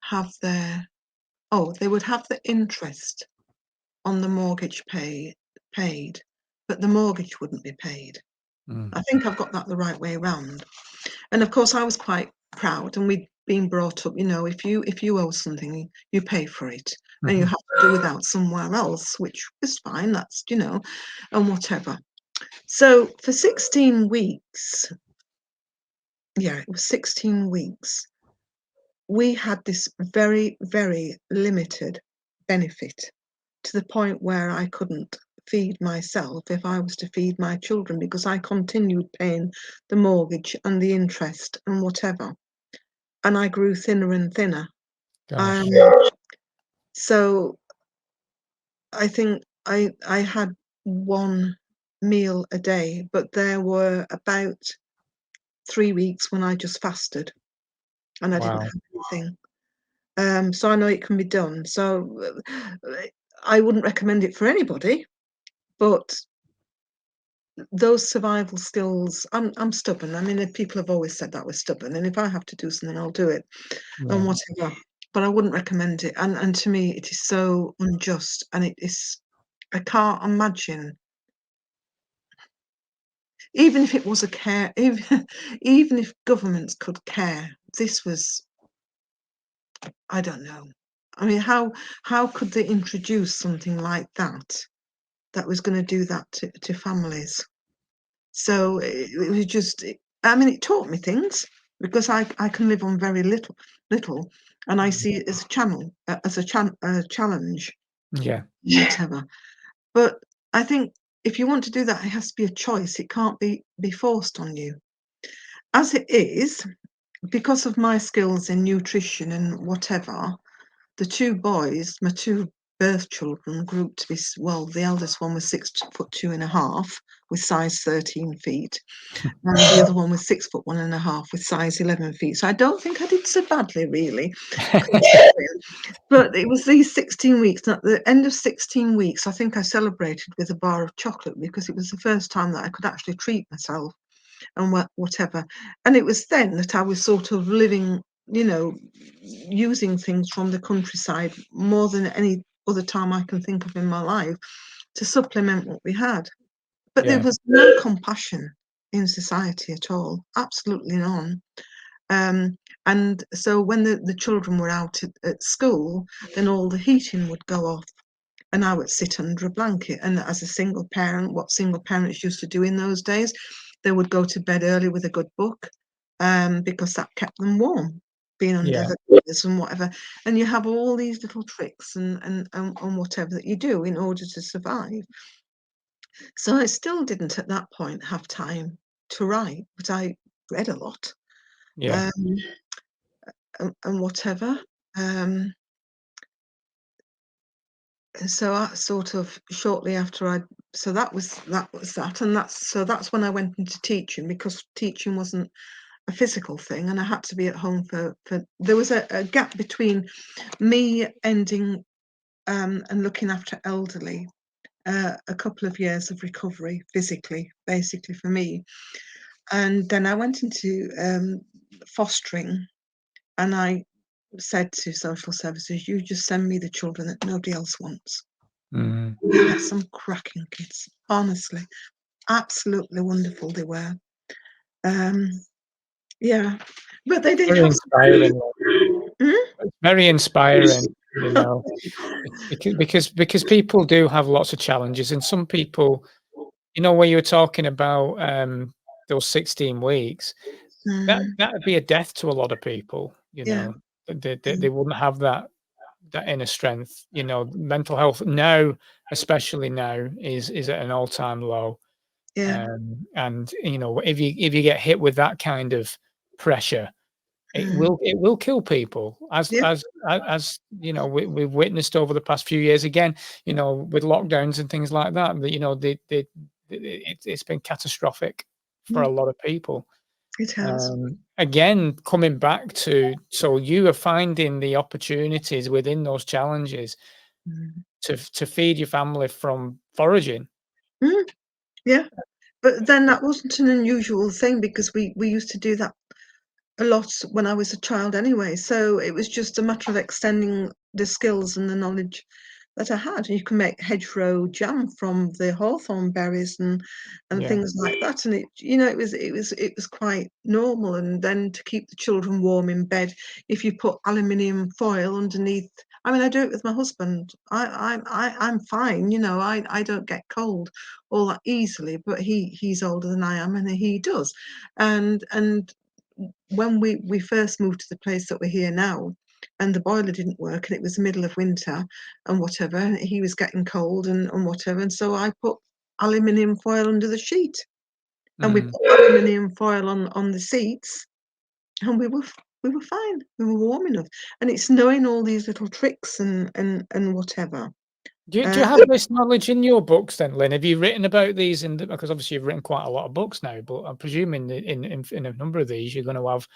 have they would have the interest on the mortgage paid, but the mortgage wouldn't be paid. I think I've got that the right way around. And of course I was quite proud, and we'd been brought up, if you owe something, you pay for it, and you have to do without somewhere else, which is fine, that's, and whatever. So for 16 weeks, it was 16 weeks, we had this very, very limited benefit, to the point where I couldn't feed myself if I was to feed my children, because I continued paying the mortgage and the interest and whatever, and I grew thinner and thinner. So I think I had 1 meal a day, but there were about 3 weeks when I just fasted, and I didn't have anything. So I know it can be done. So I wouldn't recommend it for anybody, but those survival skills, I'm stubborn. I mean, people have always said that we're stubborn, and if I have to do something, I'll do it, and whatever. But I wouldn't recommend it. And to me, it is so unjust, and it is. I can't imagine, even if it was a care, even if governments could care, this was, I don't know. I mean, how could they introduce something like that was going to do that to families? So it was just, I mean, it taught me things, because I can live on very little, and I see it as a challenge. Yeah. Whatever. But I think if you want to do that, it has to be a choice. It can't be forced on you. As it is, because of my skills in nutrition and whatever, the two boys, my two birth children, grew up to be, well, the eldest one was 6'2.5" with size 13 feet, and the other one was 6'1.5" with size 11 feet. So I don't think I did so badly, really. But it was these 16 weeks, and at the end of 16 weeks, I think I celebrated with a bar of chocolate, because it was the first time that I could actually treat myself and whatever. And it was then that I was sort of living, using things from the countryside more than any other time I can think of in my life to supplement what we had. But there was no compassion in society at all, absolutely none. And so when the children were out at school, then all the heating would go off, and I would sit under a blanket. And as a single parent, what single parents used to do in those days, they would go to bed early with a good book, because that kept them warm, being under the covers and whatever. And you have all these little tricks and whatever that you do in order to survive. So I still didn't at that point have time to write, but I read a lot. And whatever. So I sort of shortly after so that was that, and that's when I went into teaching, because teaching wasn't a physical thing, and I had to be at home for there was a gap between me ending and looking after elderly, a couple of years of recovery physically, basically for me, and then I went into fostering, and I said to social services, you just send me the children that nobody else wants. We had some cracking kids, honestly, absolutely wonderful they were. Yeah, but they did Very have inspiring. Hmm? Very inspiring, because people do have lots of challenges, and some people, when you were talking about those 16 weeks, that would be a death to a lot of people. Yeah. They wouldn't have that inner strength. Mental health now, especially now, is at an all-time low. Yeah. And if you get hit with that kind of pressure, it will kill people, Yeah. we've witnessed over the past few years. Again, with lockdowns and things like that. It's been catastrophic for a lot of people. It has. Again, coming back to, so you are finding the opportunities within those challenges to feed your family from foraging. Yeah, but then that wasn't an unusual thing, because we used to do that a lot when I was a child anyway. So it was just a matter of extending the skills and the knowledge that I had. You can make hedgerow jam from the hawthorn berries and things like that. And it was quite normal. And then to keep the children warm in bed, if you put aluminium foil underneath. I mean, I do it with my husband. I'm fine. I don't get cold all that easily, but he's older than I am, and he does. And when we first moved to the place that we're here now, and the boiler didn't work, and it was the middle of winter and whatever, and he was getting cold and whatever, and so I put aluminium foil under the sheet, and we put aluminium foil on the seats, and we were fine. We were warm enough. And it's knowing all these little tricks and whatever. Do you have this knowledge in your books then, Lynn? Have you written about these because obviously you've written quite a lot of books now, but I'm presuming that in a number of these, you're going to have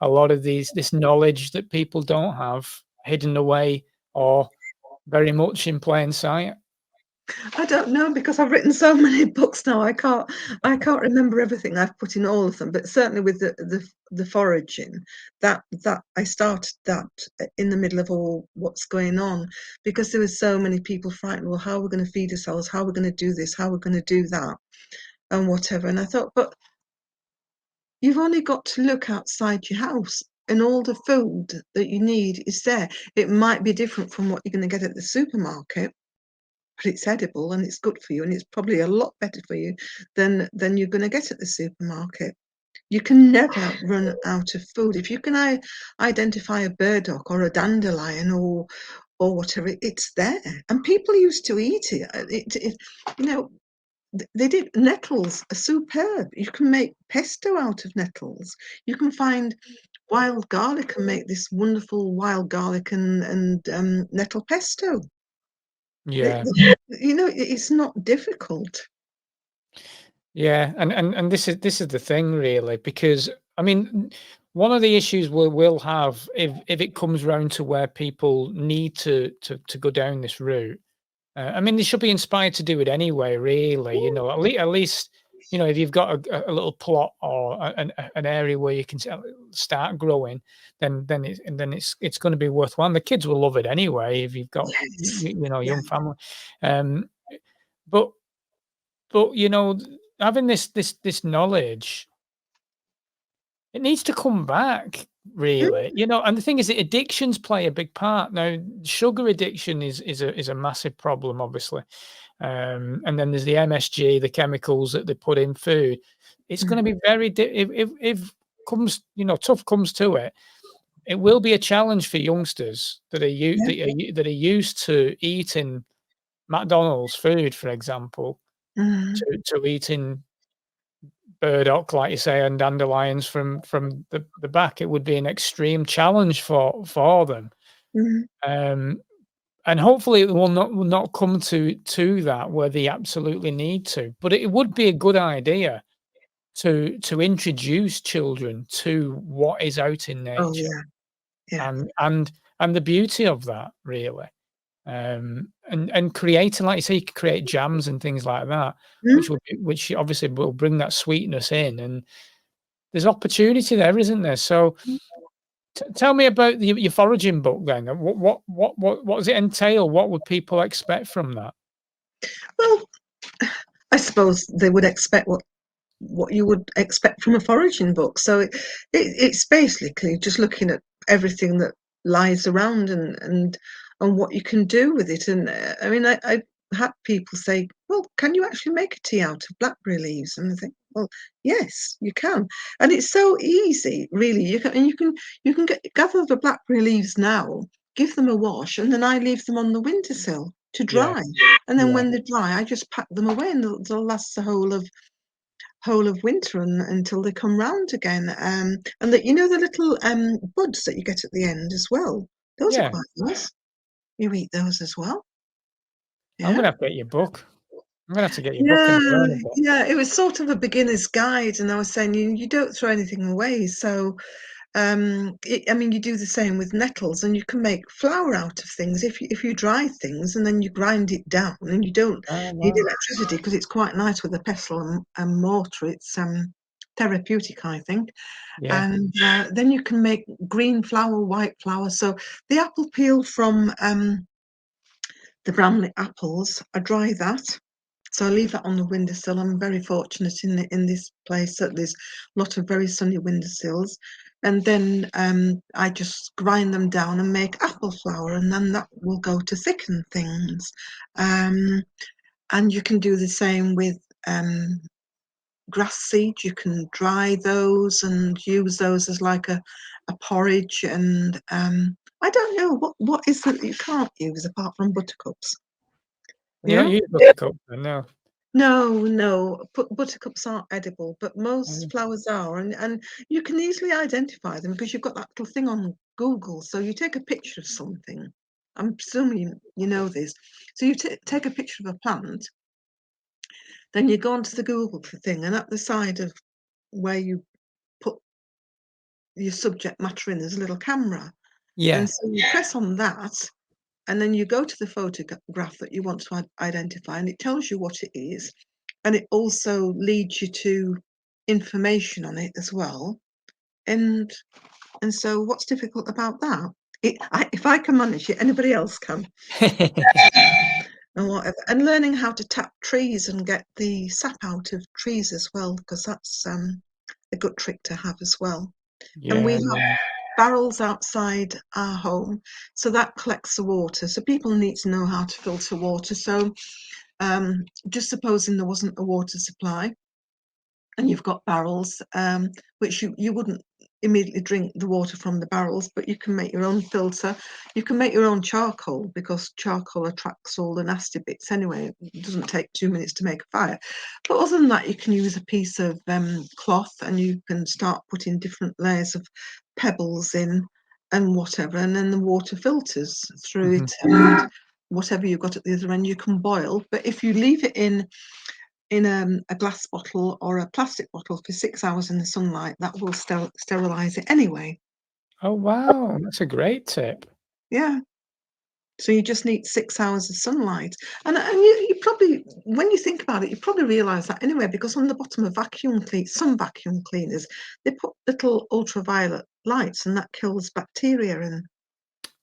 a lot of this knowledge that people don't have, hidden away or very much in plain sight. I don't know, because I've written so many books now. I can't remember everything I've put in all of them. But certainly with the foraging, that I started that in the middle of all what's going on, because there were so many people frightened. Well, how are we going to feed ourselves? How are we going to do this? How are we going to do that? And whatever. And I thought, but you've only got to look outside your house, and all the food that you need is there. It might be different from what you're going to get at the supermarket, but it's edible and it's good for you, and it's probably a lot better for you than you're going to get at the supermarket. You can never run out of food. If you can identify a burdock or a dandelion or whatever, it's there. And people used to eat it. they did. Nettles are superb. You can make pesto out of nettles. You can find wild garlic and make this wonderful wild garlic and nettle pesto. Yeah. It's not difficult. Yeah, and this is the thing really, because I mean, one of the issues we'll have if it comes round to where people need to go down this route. I mean, they should be inspired to do it anyway. Really, at least if you've got a little plot or an area where you can start growing, then it's going to be worthwhile. And the kids will love it anyway if you've got Yes. Yeah. young family. Um, but but having this knowledge, it needs to come back, really. And the thing is that addictions play a big part. Now, sugar addiction is a massive problem, obviously. And then there's the MSG, the chemicals that they put in food. It's going to be very if comes tough comes to it, it will be a challenge for youngsters that are that are used to eating McDonald's food, for example, Mm, to eating burdock, like you say, and dandelions from the back. It would be an extreme challenge for them. mm, Um, and hopefully it will not come to that where they absolutely need to. But it would be a good idea to introduce children to what is out in oh nature yeah, yeah. and the beauty of that, really. And creating, like you say, you could create jams and things like that, Mm. which obviously will bring that sweetness in, and there's opportunity there, isn't there? So tell me about your foraging book then. What does it entail? What would people expect from that? Well, I suppose they would expect what you would expect from a foraging book. So it's basically just looking at everything that lies around and what you can do with it. And I mean, I had people say, "Well, can you actually make a tea out of blackberry leaves?" And I think, "Well, yes, you can." And it's so easy, really. You can gather the blackberry leaves now, give them a wash, and then I leave them on the windowsill to Yeah, dry. And then yeah, when they're dry, I just pack them away, and they'll last the whole of winter until they come round again. And that the little buds that you get at the end as well. Those are yeah. quite nice. You eat those as well. I'm Yeah. gonna have to get your book. I'm gonna have to get your book Yeah, and learn a bit. yeah. It was sort of a beginner's guide, and I was saying you don't throw anything away. So I mean, you do the same with nettles, and you can make flour out of things if you dry things and then you grind it down, and you don't Oh, need wow. electricity because it's quite nice with a pestle and mortar. It's therapeutic, I think. Yeah, And then you can make green flour, white flour. So the apple peel from the Bramley apples, I dry that. So I leave that on the windowsill. I'm very fortunate in this place that there's a lot of very sunny windowsills. And then I just grind them down and make apple flour, and then that will go to thicken things. Um, and you can do the same with grass seed. You can dry those and use those as like a porridge. And I don't know what is it that you can't use apart from buttercups. you don't Yeah. use buttercup, no. No, no, buttercups aren't edible, but most Oh, flowers are, and you can easily identify them because you've got that little thing on Google. So you take a picture of something. I'm presuming you know this. So you take a picture of a plant, then you go onto the Google thing, and at the side of where you put your subject matter in, there's a little camera, and yeah, so you press on that, and then you go to the photograph that you want to identify, and it tells you what it is, and it also leads you to information on it as well. And so, what's difficult about that? If I can manage it, anybody else can, and whatever. And learning how to tap trees and get the sap out of trees as well, because that's a good trick to have as well. And we yeah, have yeah, barrels outside our home, so that collects the water. So people need to know how to filter water. So just supposing there wasn't a water supply and you've got barrels, which you wouldn't immediately drink the water from the barrels, but you can make your own filter. You can make your own charcoal, because charcoal attracts all the nasty bits anyway. It doesn't take 2 minutes to make a fire. But other than that, you can use a piece of cloth, and you can start putting different layers of pebbles in and whatever, and then the water filters through it, and whatever you've got at the other end you can boil. But if you leave it in a glass bottle or a plastic bottle for 6 hours in the sunlight, that will sterilize it anyway. Oh, wow. That's a great tip. Yeah. So you just need 6 hours of sunlight. And you probably, when you think about it, you probably realize that anyway, because on the bottom of some vacuum cleaners, they put little ultraviolet lights, and that kills bacteria. And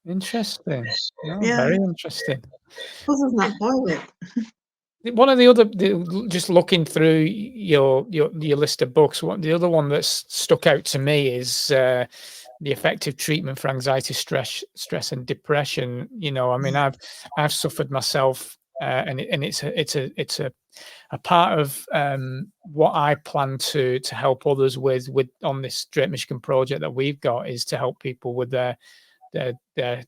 Interesting. No, yeah, very interesting. other than that, boil it. One of the other, just looking through your list of books, the other one that's stuck out to me is the effective treatment for anxiety, stress, and depression. You know, I mean, I've suffered myself, and it's a part of what I plan to help others with on this Great Michigan project that we've got, is to help people with their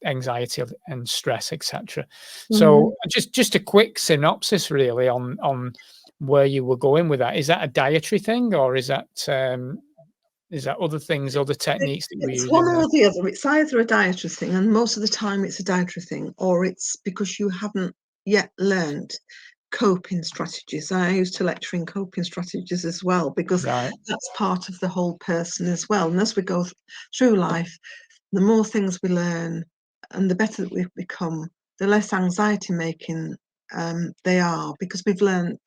anxiety and stress, etc. So just a quick synopsis really on where you were going with that. Is that a dietary thing, or is that other things, other techniques that we're It's using one there? or the other. It's either a dietary thing, and most of the time it's a dietary thing, or it's because you haven't yet learned coping strategies. I used to lecture in coping strategies as well, because Right. that's part of the whole person as well. And as we go through life, the more things we learn and the better that we've become, the less anxiety making they are, because we've learned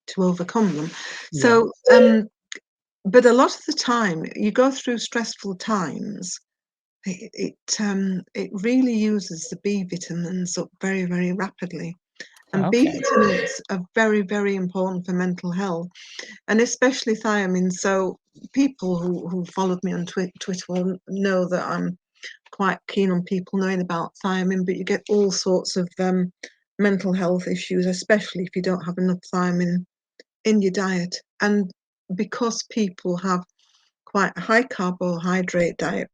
to overcome them. Yeah. So, but a lot of the time, you go through stressful times, it really uses the B vitamins up very, very rapidly. And B Okay. vitamins are very, very important for mental health, and especially thiamine. So people who followed me on Twitter will know that I'm quite keen on people knowing about thiamine, but you get all sorts of mental health issues, especially if you don't have enough thiamine in your diet. And because people have quite a high carbohydrate diet,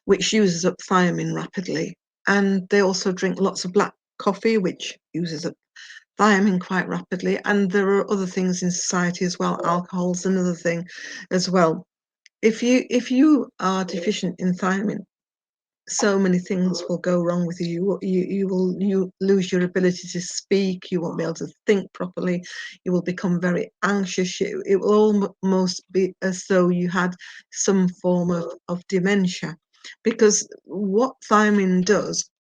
which uses up thiamine rapidly, and they also drink lots of black coffee, which uses up thiamine quite rapidly. And there are other things in society as well. Alcohol's another thing as well. If you are deficient in thiamine, so many things will go wrong with you. You lose your ability to speak. You won't be able to think properly. You will become very anxious. It will almost be as though you had some form of dementia, because what thiamine does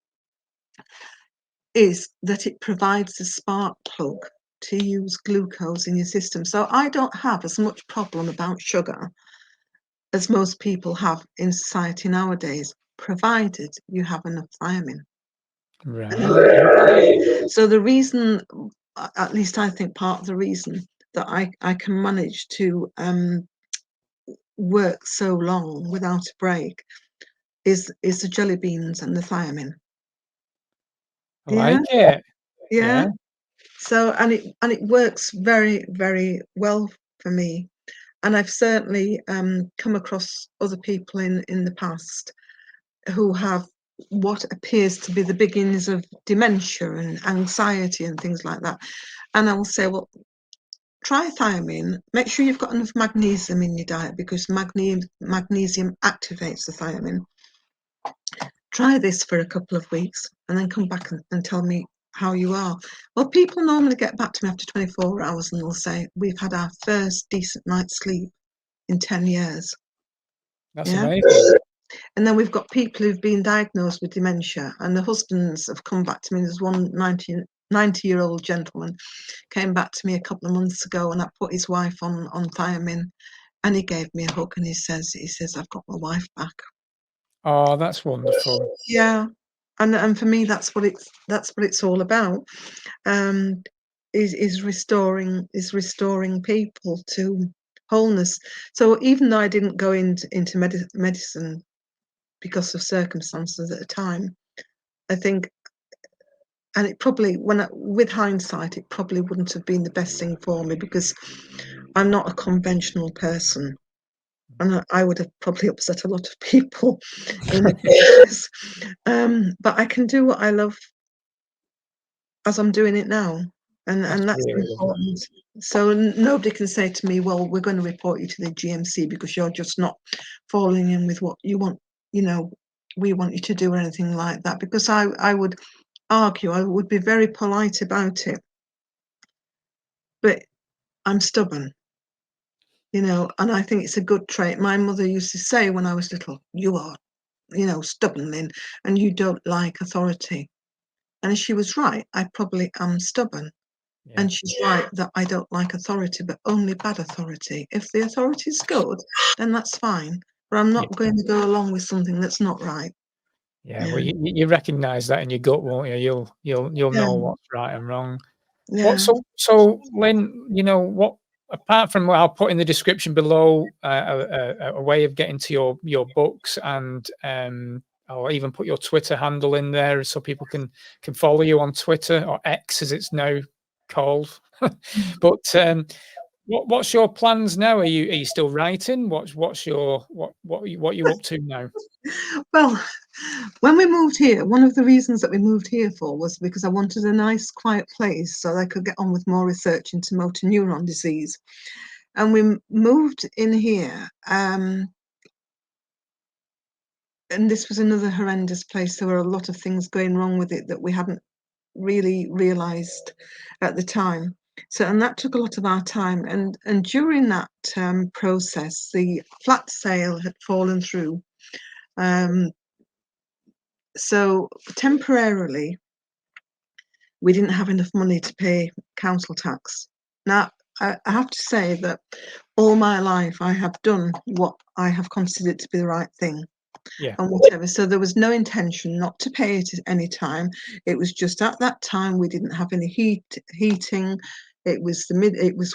is that it provides a spark plug to use glucose in your system. So I don't have as much problem about sugar as most people have in society nowadays, provided you have enough thiamine. Right. So the reason, at least I think part of the reason that I can manage to work so long without a break is the jelly beans and the thiamine. I Yeah, like it. yeah. Yeah. So and it works very, very well for me. And I've certainly come across other people in the past who have what appears to be the beginnings of dementia and anxiety and things like that. And I'll say, well, try thiamine. Make sure you've got enough magnesium in your diet, because magnesium activates the thiamine. Try this for a couple of weeks and then come back and tell me how you are. Well, people normally get back to me after 24 hours and they'll say, we've had our first decent night's sleep in 10 years. That's Yeah. amazing. And then we've got people who've been diagnosed with dementia, and the husbands have come back to me. There's one 90-year-old gentleman came back to me a couple of months ago, and I put his wife on thiamine, and he gave me a hug, and he says, I've got my wife back. Oh, that's wonderful. Yeah. And for me, that's what it's all about. Is restoring people to wholeness. So even though I didn't go into medicine because of circumstances at the time, I think, and it probably, with hindsight, it probably wouldn't have been the best thing for me, because I'm not a conventional person. And I would have probably upset a lot of people in the process. But I can do what I love as I'm doing it now. And that's really lovely. important. So nobody can say to me, well, we're going to report you to the GMC because you're just not falling in with what you want, we want you to do or anything like that. Because I would argue, I would be very polite about it. But I'm stubborn, and I think it's a good trait. My mother used to say when I was little, you are, stubborn, Lynn, and you don't like authority. And she was right. I probably am stubborn. Yeah. And she's right that I don't like authority, but only bad authority. If the authority is good, then that's fine. But I'm not going to go along with something that's not right. Yeah. Well, you recognise that in your gut, won't you? You'll know what's right and wrong. What Yeah. so Lynn, what apart from what I'll put in the description below, a way of getting to your books, and I'll even put your Twitter handle in there so people can follow you on Twitter, or X as it's now called. But what's your plans now? Are you still writing? What's your what are you up to now? Well, when we moved here, one of the reasons that we moved here for was because I wanted a nice, quiet place so that I could get on with more research into motor neuron disease. And we moved in here, and this was another horrendous place. There were a lot of things going wrong with it that we hadn't really realised at the time. So, and that took a lot of our time. And during that process, the flat sale had fallen through. So temporarily, we didn't have enough money to pay council tax. Now, I have to say that all my life I have done what I have considered to be the right thing. Yeah. And whatever. So there was no intention not to pay it at any time. It was just at that time we didn't have any heating. It was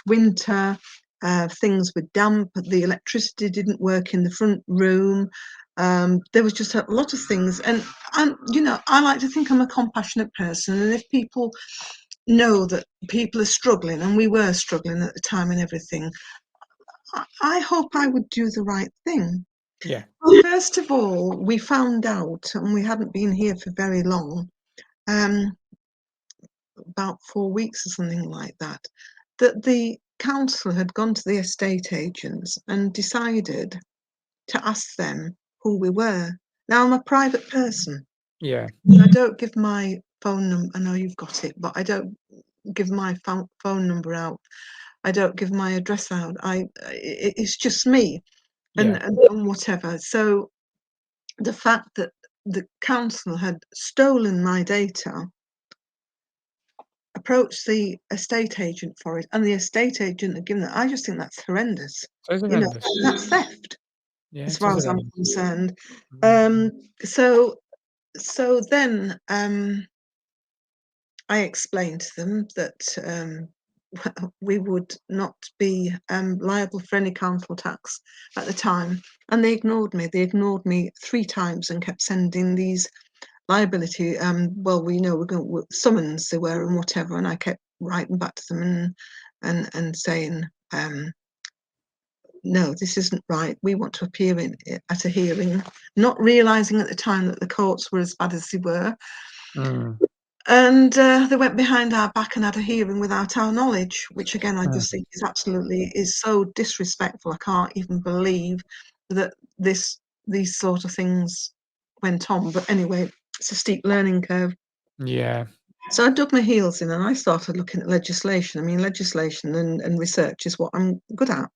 winter. Things were damp. The electricity didn't work in the front room. There was just a lot of things. And I like to think I'm a compassionate person. And if people know that people are struggling, and we were struggling at the time and everything, I hope I would do the right thing. Yeah. Well, first of all, we found out, and we hadn't been here for very long, about 4 weeks or something like that, that the council had gone to the estate agents and decided to ask them who we were. Now, I'm a private person. Yeah. I don't give my phone number. I know you've got it, but I don't give my phone number out. I don't give my address out. It's just me, Yeah. and whatever. So the fact that the council had stolen my data, approached the estate agent for it, and the estate agent had given it. I just think that's horrendous. So it's horrendous. That's theft, Yeah, as it far is as I'm horrendous. concerned. Mm. So then I explained to them that we would not be liable for any council tax at the time, and they ignored me. They ignored me 3 times and kept sending these liability. Well, we know we're going summons they were and whatever, and I kept writing back to them and saying, no, this isn't right. We want to appear at a hearing, not realising at the time that the courts were as bad as they were. Mm. And they went behind our back and had a hearing without our knowledge, which again I just think is so disrespectful. I can't even believe that these sort of things went on. But anyway, it's a steep learning curve. Yeah. So I dug my heels in and I started looking at legislation. I mean, legislation and research is what I'm good at.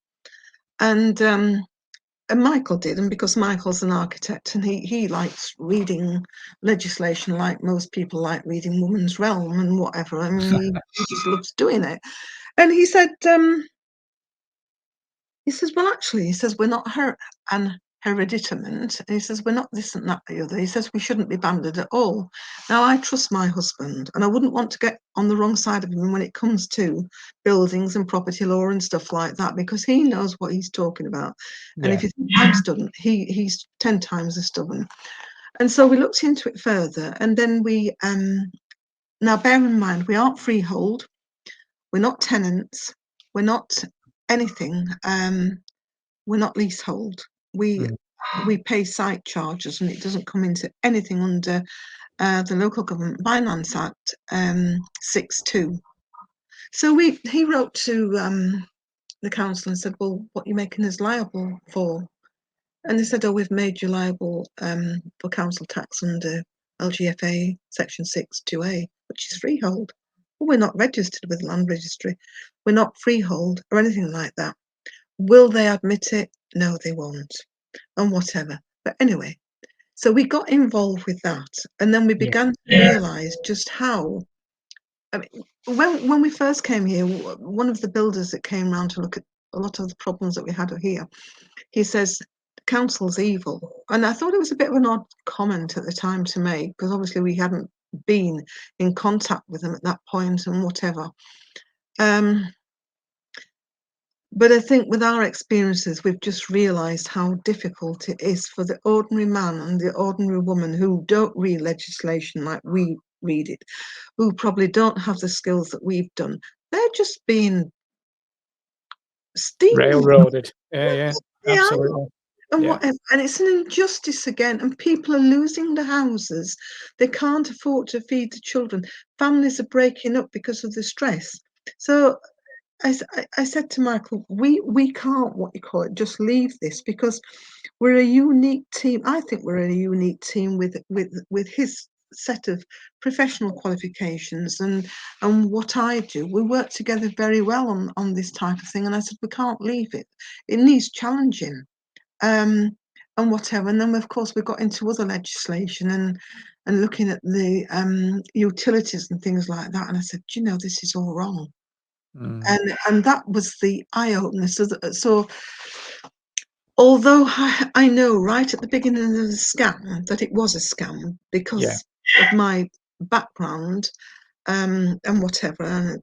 And Michael did, and because Michael's an architect and he likes reading legislation like most people like reading Woman's Realm and whatever. I mean, he just loves doing it. And he said, well, actually, he says, we're not an hereditament. And he says, we're not this and that, the other. He says, we shouldn't be banded at all. Now, I trust my husband, and I wouldn't want to get on the wrong side of him when it comes to buildings and property law and stuff like that, because he knows what he's talking about. And Yeah. if you think I'm stubborn, he's 10 times as stubborn. And so we looked into it further, and then now bear in mind, we aren't freehold, we're not tenants, we're not anything. we're not leasehold. We pay site charges, and it doesn't come into anything under the Local Government Finance Act 6.2. So he wrote to the council and said, well, what are you making us liable for? And they said, oh, we've made you liable for council tax under LGFA section 6.2a, which is freehold. Well, we're not registered with the land registry. We're not freehold or anything like that. Will they admit it? No, they won't. And whatever. But anyway, so we got involved with that. And then we began to realise just how, I mean, when we first came here, one of the builders that came round to look at a lot of the problems that we had here, he says, the council's evil. And I thought it was a bit of an odd comment at the time to make, because obviously we hadn't been in contact with them at that point and whatever. But I think with our experiences, we've just realised how difficult it is for the ordinary man and the ordinary woman who don't read legislation like we read it, who probably don't have the skills that we've done. They're just being steamed. Railroaded. Yeah, They are. absolutely. And whatever, and it's an injustice again, and people are losing their houses. They can't afford to feed the children. Families are breaking up because of the stress. So I said to Michael, we can't, what you call it, just leave this, because we're a unique team. I think we're a unique team with his set of professional qualifications and what I do. We work together very well on this type of thing. And I said, we can't leave it. It needs challenging. And whatever. And then of course we got into other legislation and looking at the utilities and things like that. And I said, you know, this is all wrong. And that was the eye opener. So although I know right at the beginning of the scam that it was a scam because of my background and whatever,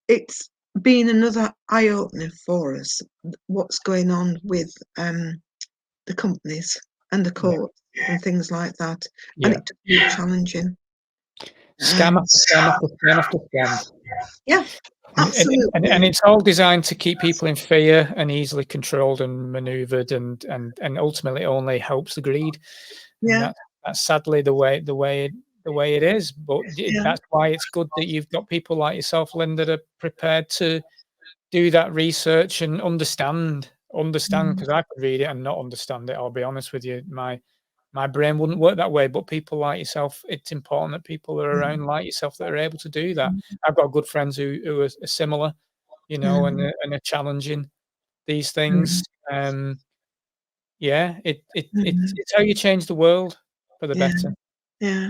it's been another eye opener for us. What's going on with the companies and the court and things like that, and it took me challenging. Scam after scam after scam after scam. Yeah, absolutely. And it's all designed to keep people in fear and easily controlled and manoeuvred, and ultimately only helps the greed. And that's sadly the way it is. But that's why it's good that you've got people like yourself, Lynn, that are prepared to do that research and understand, because I could read it and not understand it. I'll be honest with you, my brain wouldn't work that way. But people like yourself, it's important that people are around like yourself that are able to do that. I've got good friends who are similar, you know, and are challenging these things. It's how you change the world for the better. Yeah.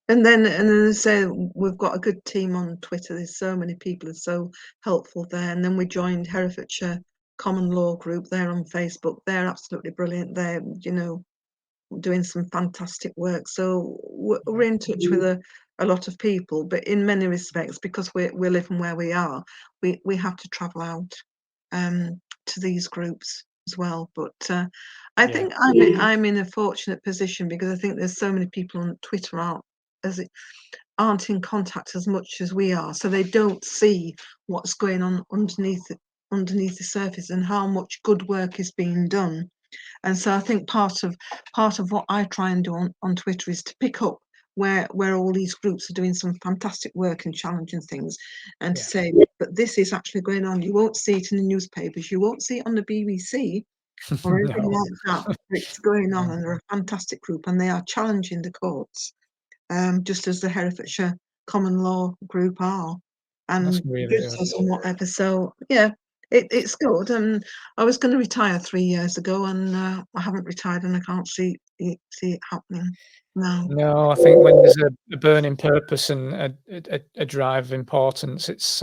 And then I say we've got a good team on Twitter. There's so many people are so helpful there. And then we joined Herefordshire Common Law Group. They're on Facebook. They're absolutely brilliant. They're, you know, doing some fantastic work. So we're in touch with a lot of people, but in many respects, because we're living where we are, we have to travel out to these groups as well. But I think I'm in a fortunate position because I think there's so many people on Twitter aren't in contact as much as we are, so they don't see what's going on underneath the surface and how much good work is being done. And so I think part of what I try and do on Twitter is to pick up where all these groups are doing some fantastic work and challenging things, and to say, but this is actually going on. You won't see it in the newspapers. You won't see it on the BBC or anything like that. But it's going on, and they're a fantastic group, and they are challenging the courts, just as the Herefordshire Common Law Group are, and judges and whatever. So yeah. It's good, and I was going to retire 3 years ago, and I haven't retired, and I can't see it happening now. No, I think when there's a burning purpose and a drive of importance, it's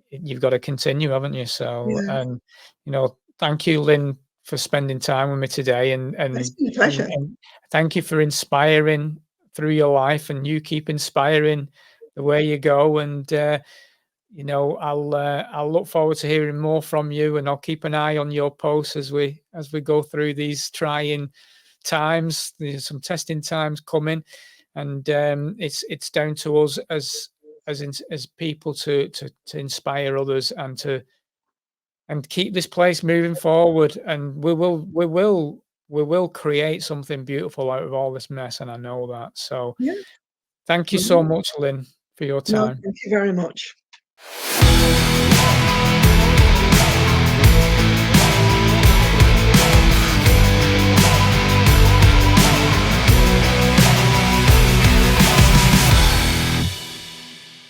you've got to continue, haven't you? So, and you know, thank you, Lynn, for spending time with me today, and It's been a pleasure. and thank you for inspiring through your life, and you keep inspiring the way you go, and you know, I'll look forward to hearing more from you, and I'll keep an eye on your posts as we go through these trying times. There's some testing times coming, and it's down to us as people to inspire others and to and keep this place moving forward. And we will create something beautiful out of all this mess, and I know that. So Yeah. thank you so much, Lynn, for your No, time. thank you very much.